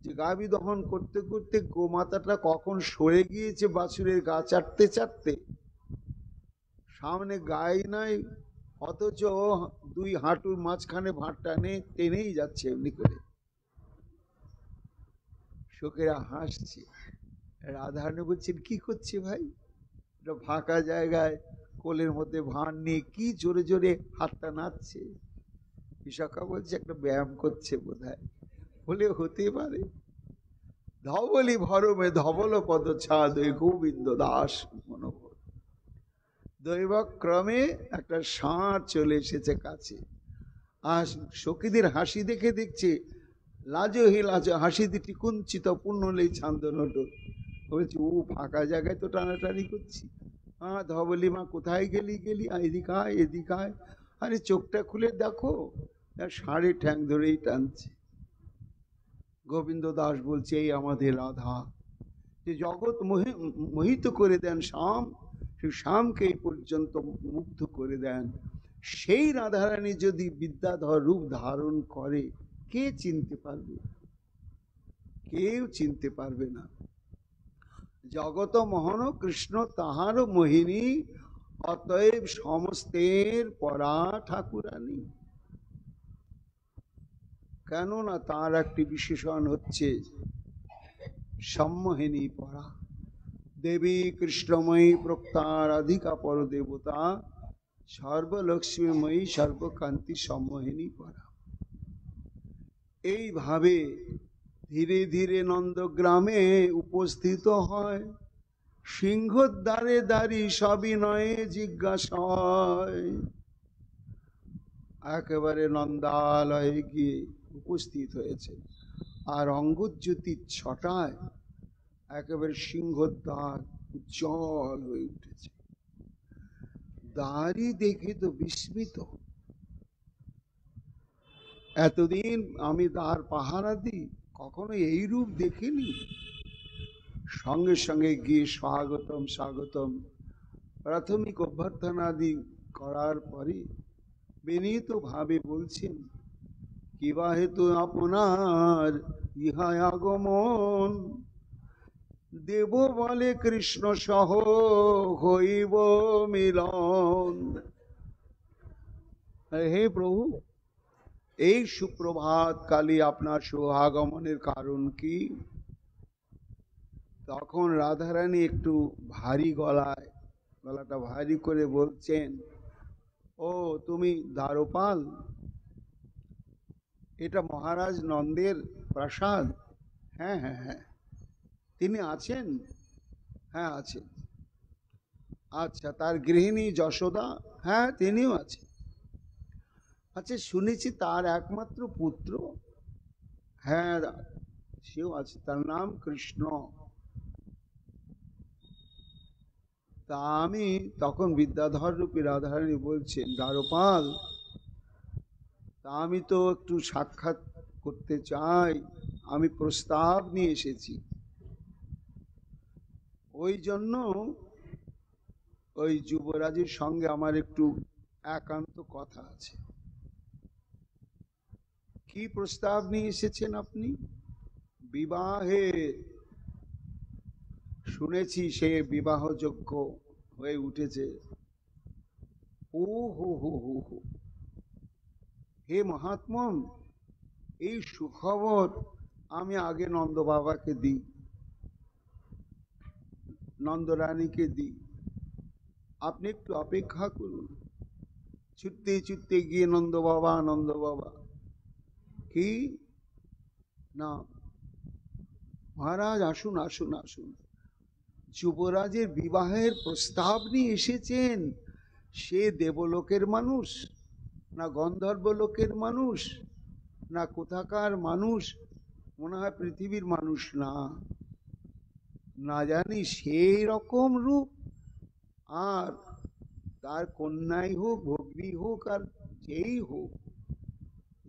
যে গাভী দহন করতে করতে গোমাতাটা কখন সরে গিয়েছে বাছুরের গা চাটতে চাটতে, সামনে গাই নাই, অথচ দুই হাঁটুর মাঝখানে ভাঁটটা টেনেই যাচ্ছে এমনি করে। শোকেরা হাসছে, রাধারানী বলছেন কি করছে ভাই, এটা ফাঁকা জায়গায় কোলের মধ্যে ভাঁড় নিয়ে কি জোরে জোরে হাতটা নাচছে। বিশাখা বলছে একটা ব্যায়াম করছে বোধহয়, বলে হতে পারে। ধবলি ভরমে ধবল পদ ছাদ গোবিন্দ দাস মনোহর। দৈবক্রমে একটা ষাঁড় চলে এসেছে কাছে, আর সখীদের হাসি দেখে দেখছে লাজহি লাজ হাসি দুটি কুঞ্চিত পূর্ণলেই ছান্দ নটর। বলছি ও ফাঁকা জায়গায় তো টানাটানি করছি, হ্যাঁ ধবলি মা কোথায় গেলি গেলি, এদিকে আয় এদিকে আয়। আরে চোখটা খুলে দেখো, ষাঁড়ের ঠ্যাং ধরেই টানছে। গোবিন্দ দাস বলছে এই আমাদের রাধা, যে জগৎ মোহিত করে দেন শ্যাম, সেই শ্যামকে এই পর্যন্ত মুগ্ধ করে দেন। সেই রাধারানী যদি বিদ্যাধর রূপ ধারণ করে, কে চিনতে পারবে? কেউ চিনতে পারবে না। জগত মোহন কৃষ্ণ তাহার মোহিনী, অতএব সমস্তের পরা ঠাকুরানী। কেননা তার একটি বিশেষণ হচ্ছে সম্মোহিনী পরা। দেবী কৃষ্ণময়ী প্রক্তারাধিকা পর দেবতা সর্বলক্ষ্মীময়ী সর্বকান্তি সম্মোহিনী পরা। এইভাবে ধীরে ধীরে নন্দগ্রামে উপস্থিত হয়। সিংহর দ্বারে দ্বারি সবিনয়ে জিজ্ঞাসা হয়। একেবারে নন্দালয়ে গিয়ে উপস্থিত হয়েছে, আর অঙ্গজ্যোতির ছটায় একেবারে সিংহর দ্বার উজ্জ্বল হয়ে উঠেছে। দ্বারই দেখে তো বিস্মিত। এতদিন আমি দ্বার পাহারা দিই, কখনো এই রূপ দেখিনি। সঙ্গে সঙ্গে গিয়ে স্বাগতম স্বাগতম প্রাথমিক অভ্যর্থনাদি করার পরে বিনীত ভাবে বলছেন, কিবা হেতু আপনার ইহা আগমন? দেব বলে কৃষ্ণ সহ হইব মিলন। হে প্রভু, এই সুপ্রভাত কালে আপনার শুভাগমনের কারণ কি? তখন রাধারানী একটু ভারী গলায়, গলাটা ভারী করে বলছেন, ও তুমি দ্বারপাল? এটা মহারাজ নন্দের প্রাসাদ? হ্যাঁ হ্যাঁ হ্যাঁ। তিনি আছেন? হ্যাঁ আছেন। আচ্ছা, তার গৃহিণী যশোদা? হ্যাঁ তিনিও আছেন। আচ্ছা, শুনেছি তার একমাত্র পুত্র? হ্যাঁ সেও আছে, তার নাম কৃষ্ণ। তা আমি তখন বিদ্যাধর রূপী রাধারানী বলছেন, দ্বারপাল তা আমি তো একটু সাক্ষাৎ করতে চাই, আমি প্রস্তাব নিয়ে এসেছি। ওই জন্য ওই যুবরাজের সঙ্গে আমার একটু একান্ত কথা আছে। কি প্রস্তাব নিয়ে এসেছেন আপনি? বিবাহের। শুনেছি সে বিবাহযোগ্য হয়ে উঠেছে। ও হো হো হো হো। হে মহাত্মন, এই সুখবর আমি আগে নন্দ বাবাকে দিই, নন্দরানীকে দিই। আপনি একটু অপেক্ষা করুন। ছুটতে ছুটতে গিয়ে নন্দ বাবা, নন্দ বাবা। কি না, মহারাজ আসুন আসুন আসুন। যুবরাজের বিবাহের প্রস্তাব নিয়ে এসেছেন। সে দেবলোকের মানুষ না গন্ধর্ব লোকের মানুষ না কোথাকার মানুষ? মনে হয় পৃথিবীর মানুষ না, না জানি সেই রকম রূপ। আর তার কন্যাই হোক, ভগ্নী হোক, আর যেই হোক,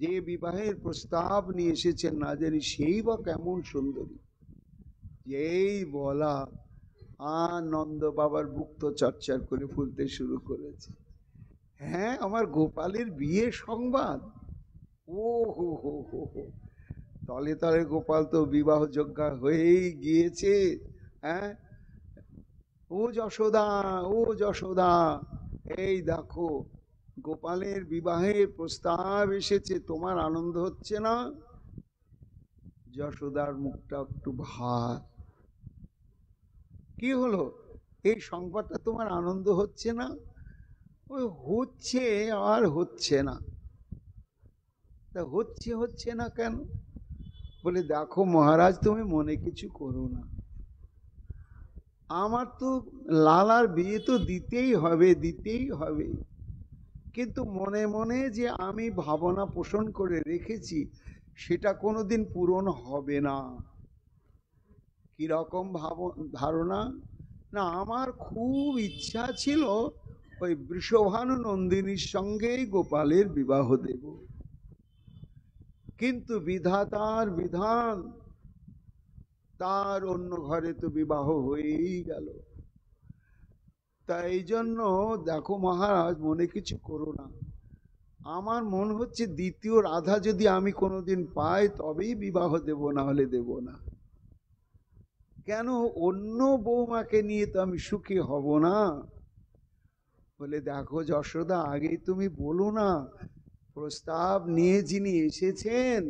যে বিবাহের প্রস্তাব নিয়ে এসেছেন না জানি সেই বা কেমন সুন্দরী। যেই বলা, নন্দ বাবার বুক তো চর্চা করে ফুলতে শুরু করেছে। হ্যাঁ, আমার গোপালের বিয়ে সংবাদ। ও হো হো হো হো। তলে তলে গোপাল তো বিবাহ যোগ্যা হয়েই গিয়েছে। হ্যাঁ, ও যশোদা, ও যশোদা, এই দেখো গোপালের বিবাহের প্রস্তাব এসেছে, তোমার আনন্দ হচ্ছে না? যশোদার মুখটা একটু ভার। কি হলো, এই সংবাদটা তোমার আনন্দ হচ্ছে না? ওই হচ্ছে আর হচ্ছে না। তা হচ্ছে হচ্ছে না কেন? বলে দেখো মহারাজ, তুমি মনে কিছু করো না, আমার তো লালার বিয়ে তো দিতেই হবে, দিতেই হবে। কিন্তু মনে মনে যে আমি ভাবনা পোষণ করে রেখেছি সেটা কোনোদিন পূরণ হবে না। কিরকম ধারণা? না, আমার খুব ইচ্ছা ছিল ওই বৃষভানু নন্দিনীর সঙ্গেই গোপালের বিবাহ দেব, কিন্তু বিধাতার বিধান, তার অন্য ঘরে তো বিবাহ হয়েই গেল। তাই জন্য দেখো মহারাজ, মনে কিছু করো না। আমার মন হচ্ছে দ্বিতীয় রাধা যদি আমি কোনোদিন পাই তবেই বিবাহ দেব, না হলে দেব না। কেন, অন্য বৌমাকে নিয়ে তো আমি সুখী হব না। বলে দেখো যশোদা, আগেই তুমি বলো না, প্রস্তাব নিয়ে যিনি এসেছেন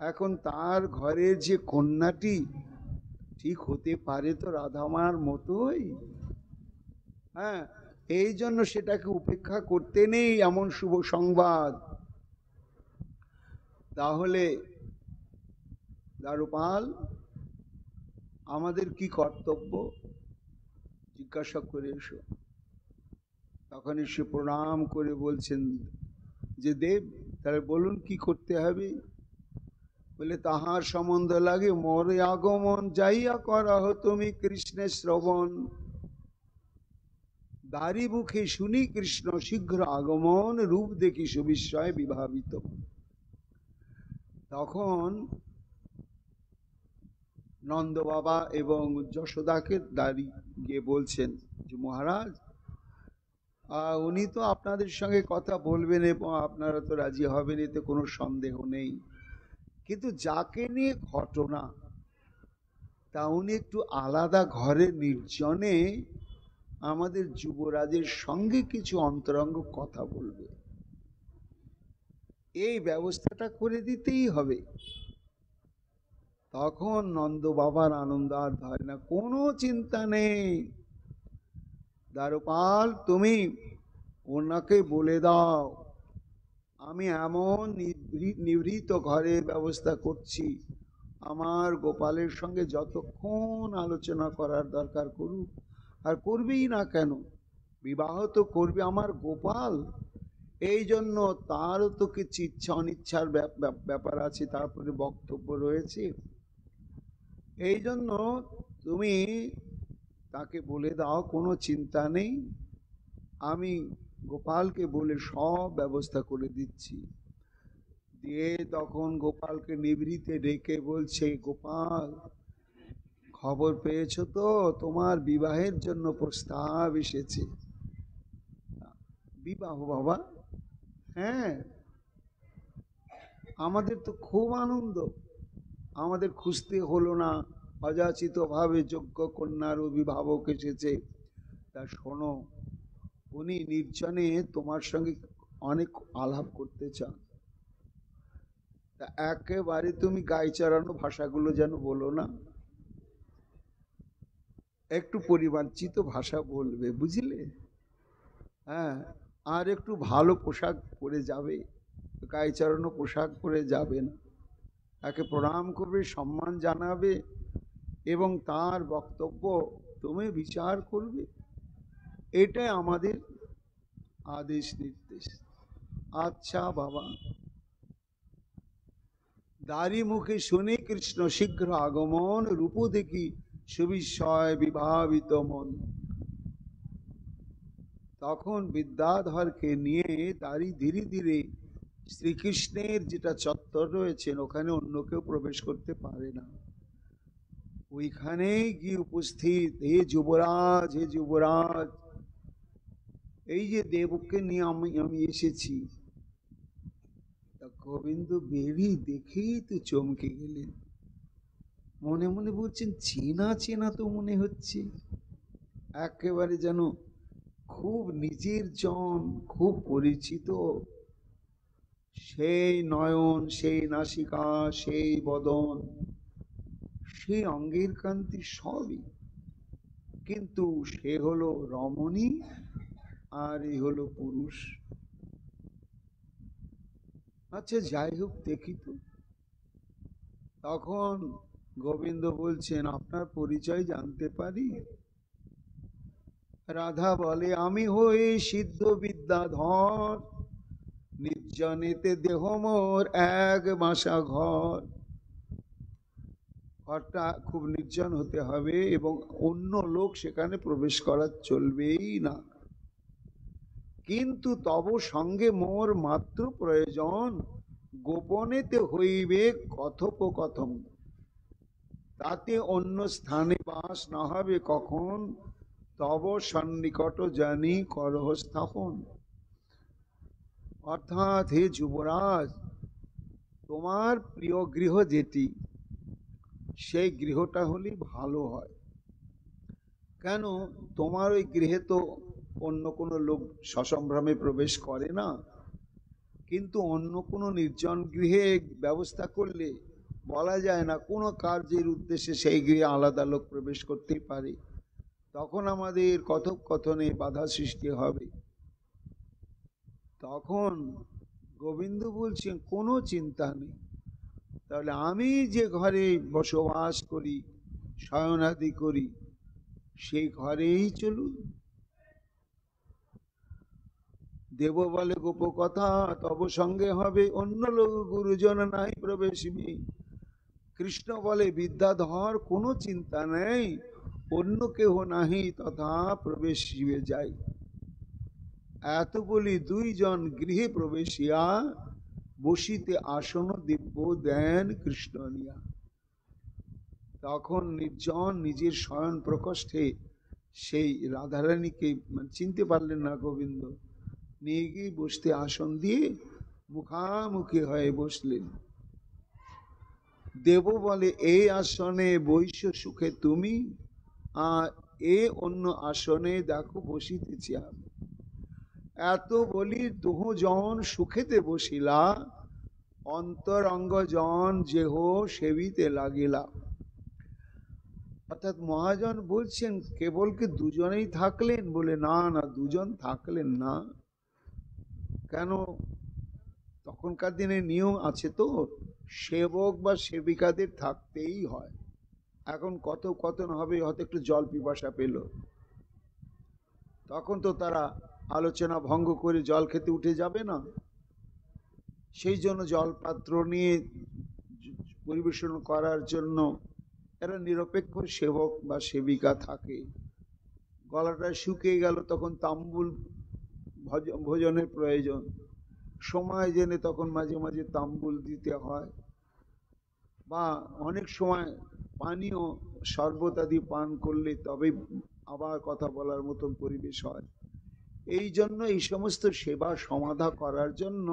এখন তার ঘরের যে কন্যাটি ঠিক হতে পারে তো রাধামার মতোই। হ্যাঁ, এই জন্য সেটাকে উপেক্ষা করতে নেই, এমন শুভ সংবাদ। তাহলে দ্বারপাল আমাদের কি কর্তব্য জিজ্ঞাসা করে এসো। তখন সে প্রণাম করে বলছেন যে দেব, তাহলে বলুন কি করতে হবে। বলে তাহার সম্বন্ধ লাগে মোরে আগমন যাইয়া করা তুমি কৃষ্ণের শ্রবণ, দারি মুখে শুনি কৃষ্ণ শীঘ্র আগমন, রূপ দেখি সুবিস্ময় বিভাবিত। তখন নন্দ বাবা এবং যশোদাকে দাঁড়িয়ে গিয়ে বলছেন যে মহারাজ, উনি তো আপনাদের সঙ্গে কথা বলবেন এবং আপনারা তো রাজি হবেন, এতে কোনো সন্দেহ নেই, কিন্তু যাকে নিয়ে ঘটনা তা উনি একটু আলাদা ঘরে নির্জনে আমাদের যুবরাজের সঙ্গে কিছু অন্তরঙ্গ কথা বলবে, এই ব্যবস্থাটা করে দিতেই হবে। তখন নন্দ বাবার আনন্দ আর ধরে না, কোনো চিন্তা নেই দ্বারপাল, তুমি ওনাকে বলে দাও আমি এমন নিভৃত ঘরের ব্যবস্থা করছি, আমার গোপালের সঙ্গে যতক্ষণ আলোচনা করার দরকার করুক, আর করবেই না কেন, বিবাহ তো করবে আমার গোপাল, এই জন্য তারও তো কিছু ইচ্ছা অনিচ্ছার ব্যাপার আছে, তারপরে বক্তব্য রয়েছে, এই জন্য তুমি তাকে বলে দাও কোনো চিন্তা নেই, আমি গোপালকে বলে সব ব্যবস্থা করে দিচ্ছি। দিয়ে তখন গোপালকে নিভৃতে ডেকে বলছে, গোপাল খবর পেয়েছো তো, তোমার বিবাহের জন্য প্রস্তাব এসেছে। বিবাহ বাবা? হ্যাঁ, আমাদের তো খুব আনন্দ, আমাদের খুঁজতে হলো না, অযাচিত ভাবে যোগ্য কন্যার অভিভাবক এসেছে। তা শোনো, উনি নির্জনে তোমার সঙ্গে অনেক আলাপ করতে চান, তা একেবারে তুমি গায়ে চড়ানো ভাষাগুলো যেন বলো না, একটু পরিমার্জিত ভাষা বলবে, বুঝলে? হ্যাঁ, আর একটু ভালো পোশাক পরে যাবে, গায়ে চড়ানো পোশাক পরে যাবে না, তাকে প্রণাম করবে, সম্মান জানাবে এবং তার বক্তব্য তুমি বিচার করবে, এটাই আমাদের আদেশ নির্দেশ। আচ্ছা বাবা। দারি মুখে শুনে কৃষ্ণ শীঘ্র আগমন, রূপ দেখি সুবিস্ময় বিভাবিত মন। তখন বিদ্যাধরকে নিয়ে দারি ধীরে ধীরে শ্রীকৃষ্ণের যেটা চত্বর রয়েছেন ওখানে অন্য কেউ প্রবেশ করতে পারে না, ওইখানে গিয়ে উপস্থিত, হে যুবরাজ, হে যুবরাজ, এই যে দেবকে নিয়ে আমি এসেছি। গোবিন্দ বেরিয়ে দেখেই তো চমকে গেলেন, মনে মনে বলছেন চেনা চেনা তো মনে হচ্ছে, একেবারে যেন খুব নিজের জন, খুব পরিচিত, সেই নয়ন, সেই নাসিকা, সেই বদন, সেই অঙ্গের কান্তি সবই, কিন্তু সে হলো রমণী আর এই হলো পুরুষ। আচ্ছা যাই হোক, দেখি তো। তখন গোবিন্দ বলছেন, আপনার পরিচয় জানতে পারি? রাধা বলে, আমি হই সিদ্ধ বিদ্যাধর, নির্জনেতে দেহ মোর এক বাসা ঘর। ঘরটা খুব নির্জন হতে হবে এবং অন্য লোক সেখানে প্রবেশ করা চলবেই না, কিন্তু তব সঙ্গে মোর মাত্র প্রয়োজন, গোপনেতে হইবে কথোপকথন, তাতে অন্য স্থানে বাস না হবে কখন, তব সন্নিকট জানি করহ স্থাপন। অর্থাৎ হে যুবরাজ, তোমার প্রিয় গৃহ যেটি, সেই গৃহটা হলেই ভালো হয়। কেন? তোমার ওই গৃহে তো অন্য কোনো লোক সসম্ভ্রমে প্রবেশ করে না, কিন্তু অন্য কোনো নির্জন গৃহে ব্যবস্থা করলে বলা যায় না কোনো কার্যের উদ্দেশ্যে সেই গৃহে আলাদা লোক প্রবেশ করতেই পারে, তখন আমাদের কথোপকথনে বাধা সৃষ্টি হবে। তখন গোবিন্দ বলছেন কোনো চিন্তা নেই, তাহলে আমি যে ঘরে বসবাস করি, শয়নাদি করি, সেই ঘরেই চলুন। দেব বলে গোপ কথা তব সঙ্গে হবে, অন্য লোক গুরুজন নাই প্রবেশিবি। কৃষ্ণ বলে বিদ্যাধর কোনো চিন্তা নেই, অন্য কেহ নাহি তথা প্রবেশিবে যাই। এত বলি দুইজন গৃহে প্রবেশিয়া, বসিতে আসন দিব্য দেন কৃষ্ণ নিয়া। তখন নির্জন নিজের শয়ন প্রকোষ্ঠে সেই রাধারানীকে চিনতে পারলেন না গোবিন্দ, নিয়ে গিয়ে বসতে আসন দিয়ে মুখামুখি হয়ে বসলেন। দেব বলে এই আসনে বৈশ্য সুখে তুমি, আর এ অন্য আসনে দেখো বসিতেছি আমি। এত বলি দুজন সুখেতে বসিলা, অন্তরঙ্গ জন যেহ সেবিতে লাগিলা। অর্থাৎ মহাজন বলছেন কেবল কি দুজনেই থাকলেন? বলে না না, দুজন থাকলেন না। কেন? তখনকার দিনে নিয়ম আছে তো, সেবক বা সেবিকাদের থাকতেই হয়। এখন কত কথন হবে, হয়তো একটু জল পিপাসা পেল, তখন তো তারা আলোচনা ভঙ্গ করে জল খেতে উঠে যাবে না, সেই জন্য জলপাত্র নিয়ে পরিবেশন করার জন্য এরা নিরপেক্ষ সেবক বা সেবিকা থাকে। গলাটা শুকিয়ে গেল, তখন তাম্বুল ভোজনের প্রয়োজন, সময় জেনে তখন মাঝে মাঝে তাম্বুল দিতে হয়, বা অনেক সময় পানীয় শরবত আদি পান করলে তবে আবার কথা বলার মতন পরিবেশ হয়। এই জন্য এই সমস্ত সেবা সমাধা করার জন্য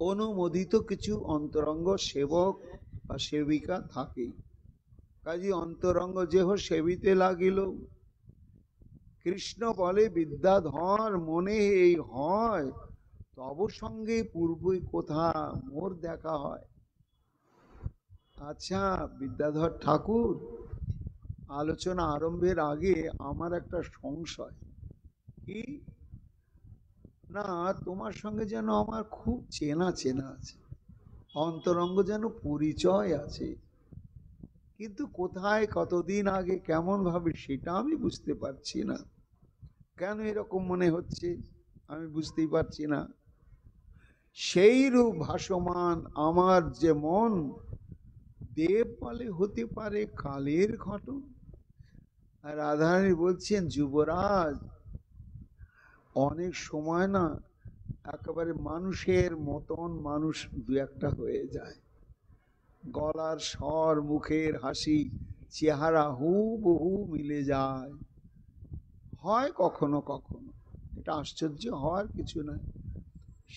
অনুমোদিত কিছু অন্তরঙ্গ সেবক বা সেবিকা থাকে। কাজে অন্তরঙ্গ যেহ সেবিতে লাগিল। কৃষ্ণ বলে বিদ্যাধর মনে এই হয়, তব সঙ্গে পূর্বে কোথা মোর দেখা হয়। আচ্ছা বিদ্যাধর ঠাকুর, আলোচনা আরম্ভের আগে আমার একটা সংশয়, কি না তোমার সঙ্গে যেন আমার খুব চেনা চেনা আছে, অন্তরঙ্গ যেন পরিচয় আছে, কিন্তু কোথায় কতদিন আগে কেমন ভাবে সেটা আমি বুঝতে পারছি না। কেন এরকম মনে হচ্ছে আমি বুঝতেই পারছি না। সেই রূপ ভাসমান আমার যে মন, দেব বলে হতে পারে কালের ঘটন। আর রাধারানী বলছেন যুবরাজ, অনেক সময় না একেবারে মানুষের মতন মানুষ দু একটা হয়ে যায়, গলার স্বর, মুখের হাসি, চেহারা হুবহু মিলে যায়, হয় কখনো কখনো, এটা আশ্চর্য হওয়ার কিছু নয়।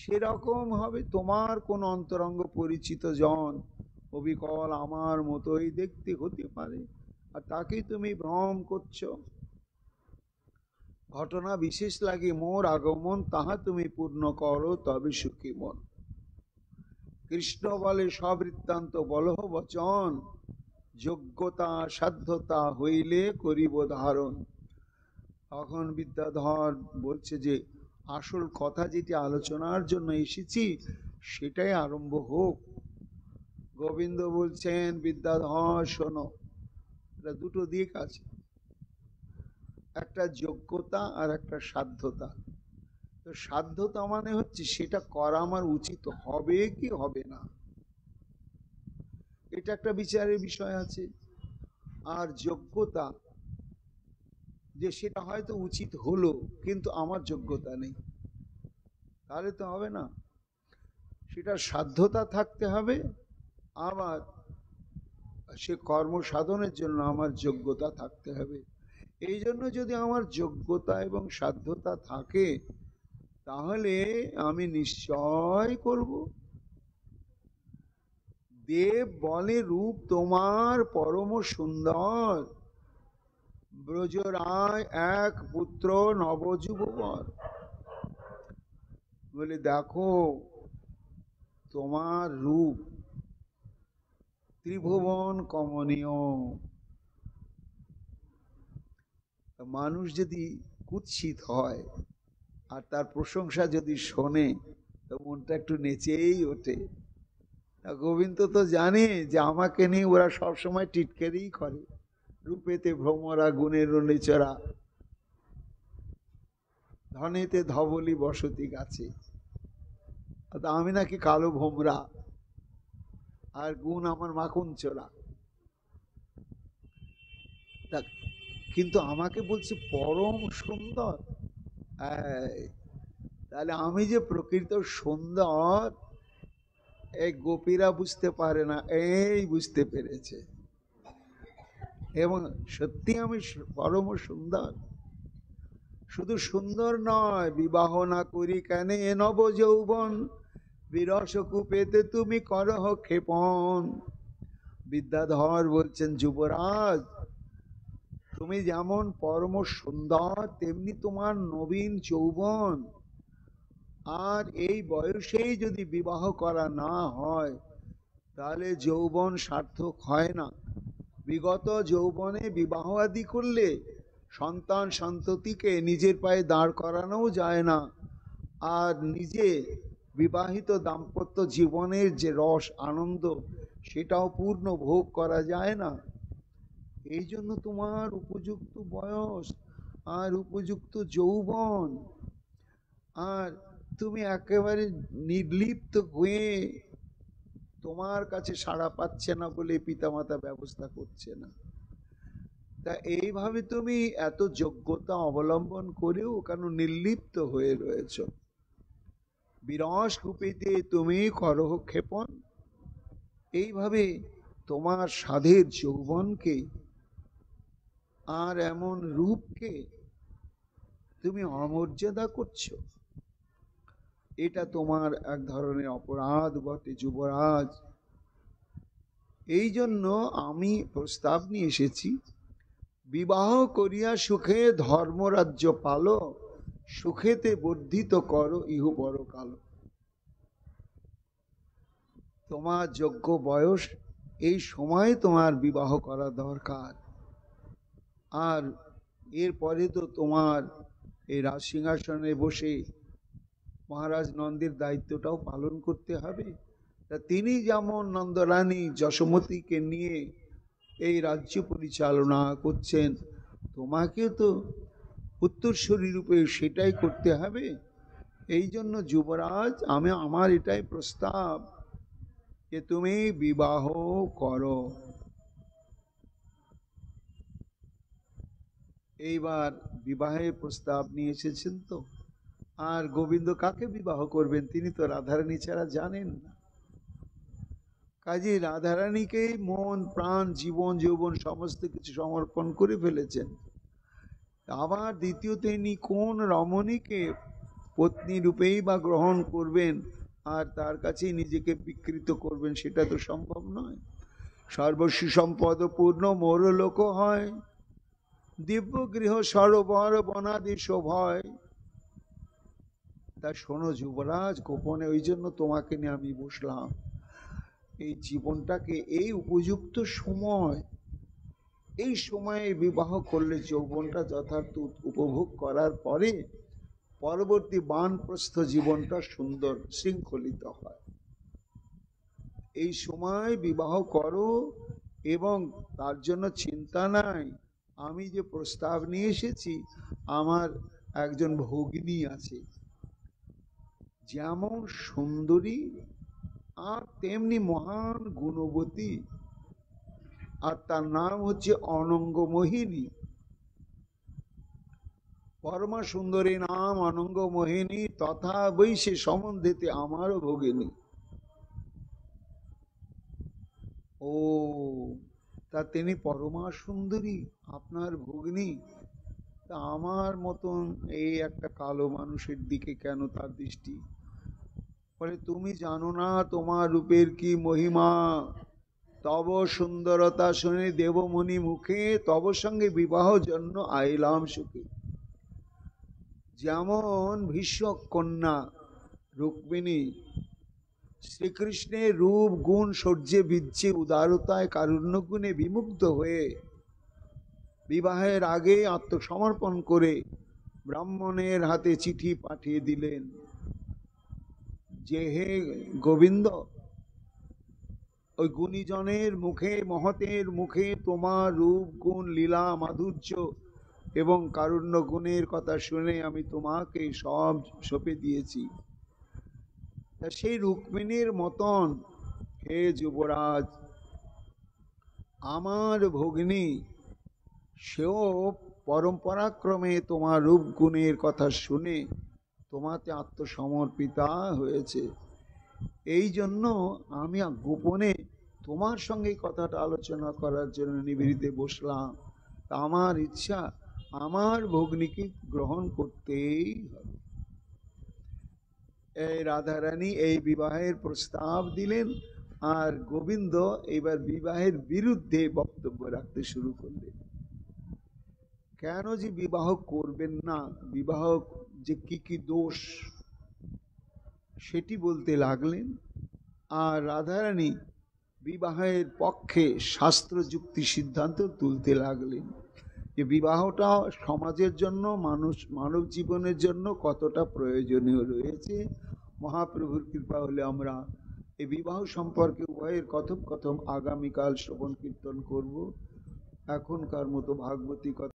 সেরকম হবে তোমার কোন অন্তরঙ্গ পরিচিত জন অবিকল আমার মতোই দেখতে হতে পারে, আর তাকে তুমি ভ্রম করছো। ঘটনা বিশেষ লাগে মোর আগমন, তাহা তুমি পূর্ণ করো তবে সুখী মন। কৃষ্ণ বলে সবৃত্তান্ত বলহ বচন, যোগ্যতা সাধ্যতা হইলে করিব ধারণ। তখন বিদ্যাধর বলছে যে আসল কথা যেটি আলোচনার জন্য এসেছি সেটাই আরম্ভ হোক। গোবিন্দ বলছেন বিদ্যাধর শোনো, এটা দুটো দিক আছে, একটা যোগ্যতা আর একটা সাধ্যতা। তো সাধ্যতা মানে হচ্ছে সেটা করা আমার উচিত হবে কি হবে না, এটা একটা বিচারের বিষয় আছে। আর যোগ্যতা, যে সেটা হয়তো উচিত হলো কিন্তু আমার যোগ্যতা নেই, তাহলে তো হবে না। সেটার সাধ্যতা থাকতে হবে, আবার সে কর্ম সাধনের জন্য আমার যোগ্যতা থাকতে হবে। এই জন্য যদি আমার যোগ্যতা এবং সাধ্যতা থাকে তাহলে আমি নিশ্চয় করব। দেব বলে রূপ তোমার পরম সুন্দর, ব্রজরায় এক পুত্র নবযুববর। বলে দেখো তোমার রূপ ত্রিভুবন কমনীয়। মানুষ যদি কুৎসিত হয় আর তার প্রশংসা যদি শোনে তো মনটা একটু নেচেই ওঠে। গোবিন্দ তো জানে যে আমাকে নিয়ে ওরা সবসময় টিটকারিই করে, রূপেতে ভ্রমরা গুণের নিচরা, ধনেতে ধবলি বসতি গাছে। আমি নাকি কালো ভোমরা আর গুণ আমার মাখন চোরা। কিন্তু আমাকে বলছে পরম সুন্দর। তাহলে আমি যে প্রকৃত সুন্দর এই গোপীরা বুঝতে পারে না, এই বুঝতে পেরেছে। এবং সত্যি আমি পরম সুন্দর। শুধু সুন্দর নয়, বিবাহ না করি কেন এ নব যৌবন, বিরস কূপেতে তুমি করহ ক্ষেপণ। বিদ্যাধর বলছেন যুবরাজ তুমি যেমন পরম সুন্দর তেমনি তোমার নবীন যৌবন। আর এই বয়সেই যদি বিবাহ করা না হয় তাহলে যৌবন সার্থক হয় না। বিগত যৌবনে বিবাহ আদি করলে সন্তান সন্ততিকে নিজের পায়ে দাঁড় করানো যায় না, আর নিজে বিবাহিত দাম্পত্য জীবনের যে রস আনন্দ সেটাও পূর্ণ ভোগ করা যায় না। এই জন্য তোমার উপযুক্ত বয়স আর উপযুক্ত যৌবন, আর তুমি একেবারে নির্লিপ্ত হয়ে তোমার কাছে সাড়া পাচ্ছে না বলে পিতামাতা ব্যবস্থা করছে না। তা এইভাবে তুমি এত যোগ্যতা অবলম্বন করেও কেন নির্লিপ্ত হয়ে রয়েছ? বিরস কূপেতে তুমি করহ ক্ষেপণ। এইভাবে তোমার সাধের যৌবনকে আর এমন রূপকে তুমি অমর্যাদা করছো, এটা তোমার এক ধরনের অপরাধ বটে যুবরাজ। এই জন্য আমি প্রস্তাব নিয়ে এসেছি, বিবাহ করিয়া সুখে ধর্মরাজ্য পালো, সুখেতে বর্ধিত করো ইহু বড় কালো। তোমার যোগ্য বয়স, এই সময় তোমার বিবাহ করা দরকার। আর এরপরে তো তোমার এই রাজ সিংহাসনে বসে মহারাজ নন্দের দায়িত্বটাও পালন করতে হবে। তা তিনি যেমন নন্দরানী যশোমতীকে নিয়ে এই রাজ্য পরিচালনা করছেন, তোমাকে তো উত্তরসূরি রূপে সেটাই করতে হবে। এই জন্য যুবরাজ আমার এটাই প্রস্তাব যে তুমি বিবাহ করো। এইবার বিবাহের প্রস্তাব নিয়ে এসেছেন তো, আর গোবিন্দ কাকে বিবাহ করবেন? তিনি তো রাধারানী ছাড়া জানেন না। কাজে রাধারানীকেই মন প্রাণ জীবন যৌবন সমস্ত কিছু সমর্পণ করে ফেলেছেন। আবার দ্বিতীয়ত ইনি কোন রমণীকে পত্নী রূপেই বা গ্রহণ করবেন আর তার কাছেই নিজেকে বিকৃত করবেন, সেটা তো সম্ভব নয়। সর্বস্ব সম্পদ পূর্ণ মোর লোক হয়, দিব্য গৃহ সরোবর বনাদেশ ভয়। তা শোনো যুবরাজ, গোপনে ওই জন্য তোমাকে নিয়ে আমি বসলাম। এই জীবনটাকে এই উপযুক্ত সময়, এই সময়ে বিবাহ করলে যৌবনটা যথার্থ উপভোগ করার পরে পরবর্তী বানপ্রস্থ জীবনটা সুন্দর শৃঙ্খলিত হয়। এই সময় বিবাহ করো, এবং তার জন্য চিন্তা নাই। আমি যে প্রস্তাব নিয়ে এসেছি, আমার একজন ভগিনী আছে, যেমন সুন্দরী আর তেমনি মহান গুণবতী, আর তার নাম হচ্ছে অনঙ্গ মোহিনী। পরমা সুন্দরী নাম অনঙ্গ মোহিনী, তথা বৈশে সম্বন্ধেতে আমারও ভগিনী। ও, তা তিনি পরমা সুন্দরী আপনার ভগিনী, তা আমার মতন এই একটা কালো মানুষের দিকে কেন তার দৃষ্টি? বলে তুমি জানো না তোমার রূপের কি মহিমা, তব সুন্দরতা শুনে দেবমণি মুখে, তব সঙ্গে বিবাহ জন্য আইলাম সুখে। যেমন ভীষ্ম কন্যা রুক্মিণী শ্রীকৃষ্ণের রূপ গুণ সৌর্যে বীর্যে উদারতায় কারুণ্য গুণে বিমুগ্ধ হয়ে বিবাহের আগে আত্মসমর্পণ করে ব্রাহ্মণের হাতে চিঠি পাঠিয়ে দিলেন যে হে গোবিন্দ, ওই গুণীজনের মুখে মহতের মুখে তোমার রূপ গুণ লীলা মাধুর্য এবং কারুণ্য গুণের কথা শুনে আমি তোমাকে সব সঁপে দিয়েছি। তা সেই রুক্মিণীর মতন হে যুবরাজ, আমার ভগ্নী সেও পরম্পরাক্রমে তোমার রূপ গুণের কথা শুনে তোমাতে আত্মসমর্পিতা হয়েছে। এই জন্য আমি গোপনে তোমার সঙ্গে কথাটা আলোচনা করার জন্য নিভৃতে বসলাম। আমার ইচ্ছা আমার ভগ্নীকে গ্রহণ করতেই হবে। এই রাধারানী এই বিবাহের প্রস্তাব দিলেন, আর গোবিন্দ এবার বিবাহের বিরুদ্ধে বক্তব্য রাখতে শুরু করলেন। কেন যে বিবাহ করবেন না, বিবাহ যে কি কি দোষ সেটি বলতে লাগলেন। আর রাধারানী বিবাহের পক্ষে শাস্ত্র যুক্তি সিদ্ধান্ত তুলতে লাগলেন যে বিবাহটা সমাজের জন্য মানব জীবনের জন্য কতটা প্রয়োজনীয় রয়েছে। মহাপ্রভুর কৃপা হলে আমরা এই বিবাহ সম্পর্কে উভয়ের কথোপকথন আগামীকাল শ্রবণ কীর্তন করব। এখনকার মতো ভাগবতী কথা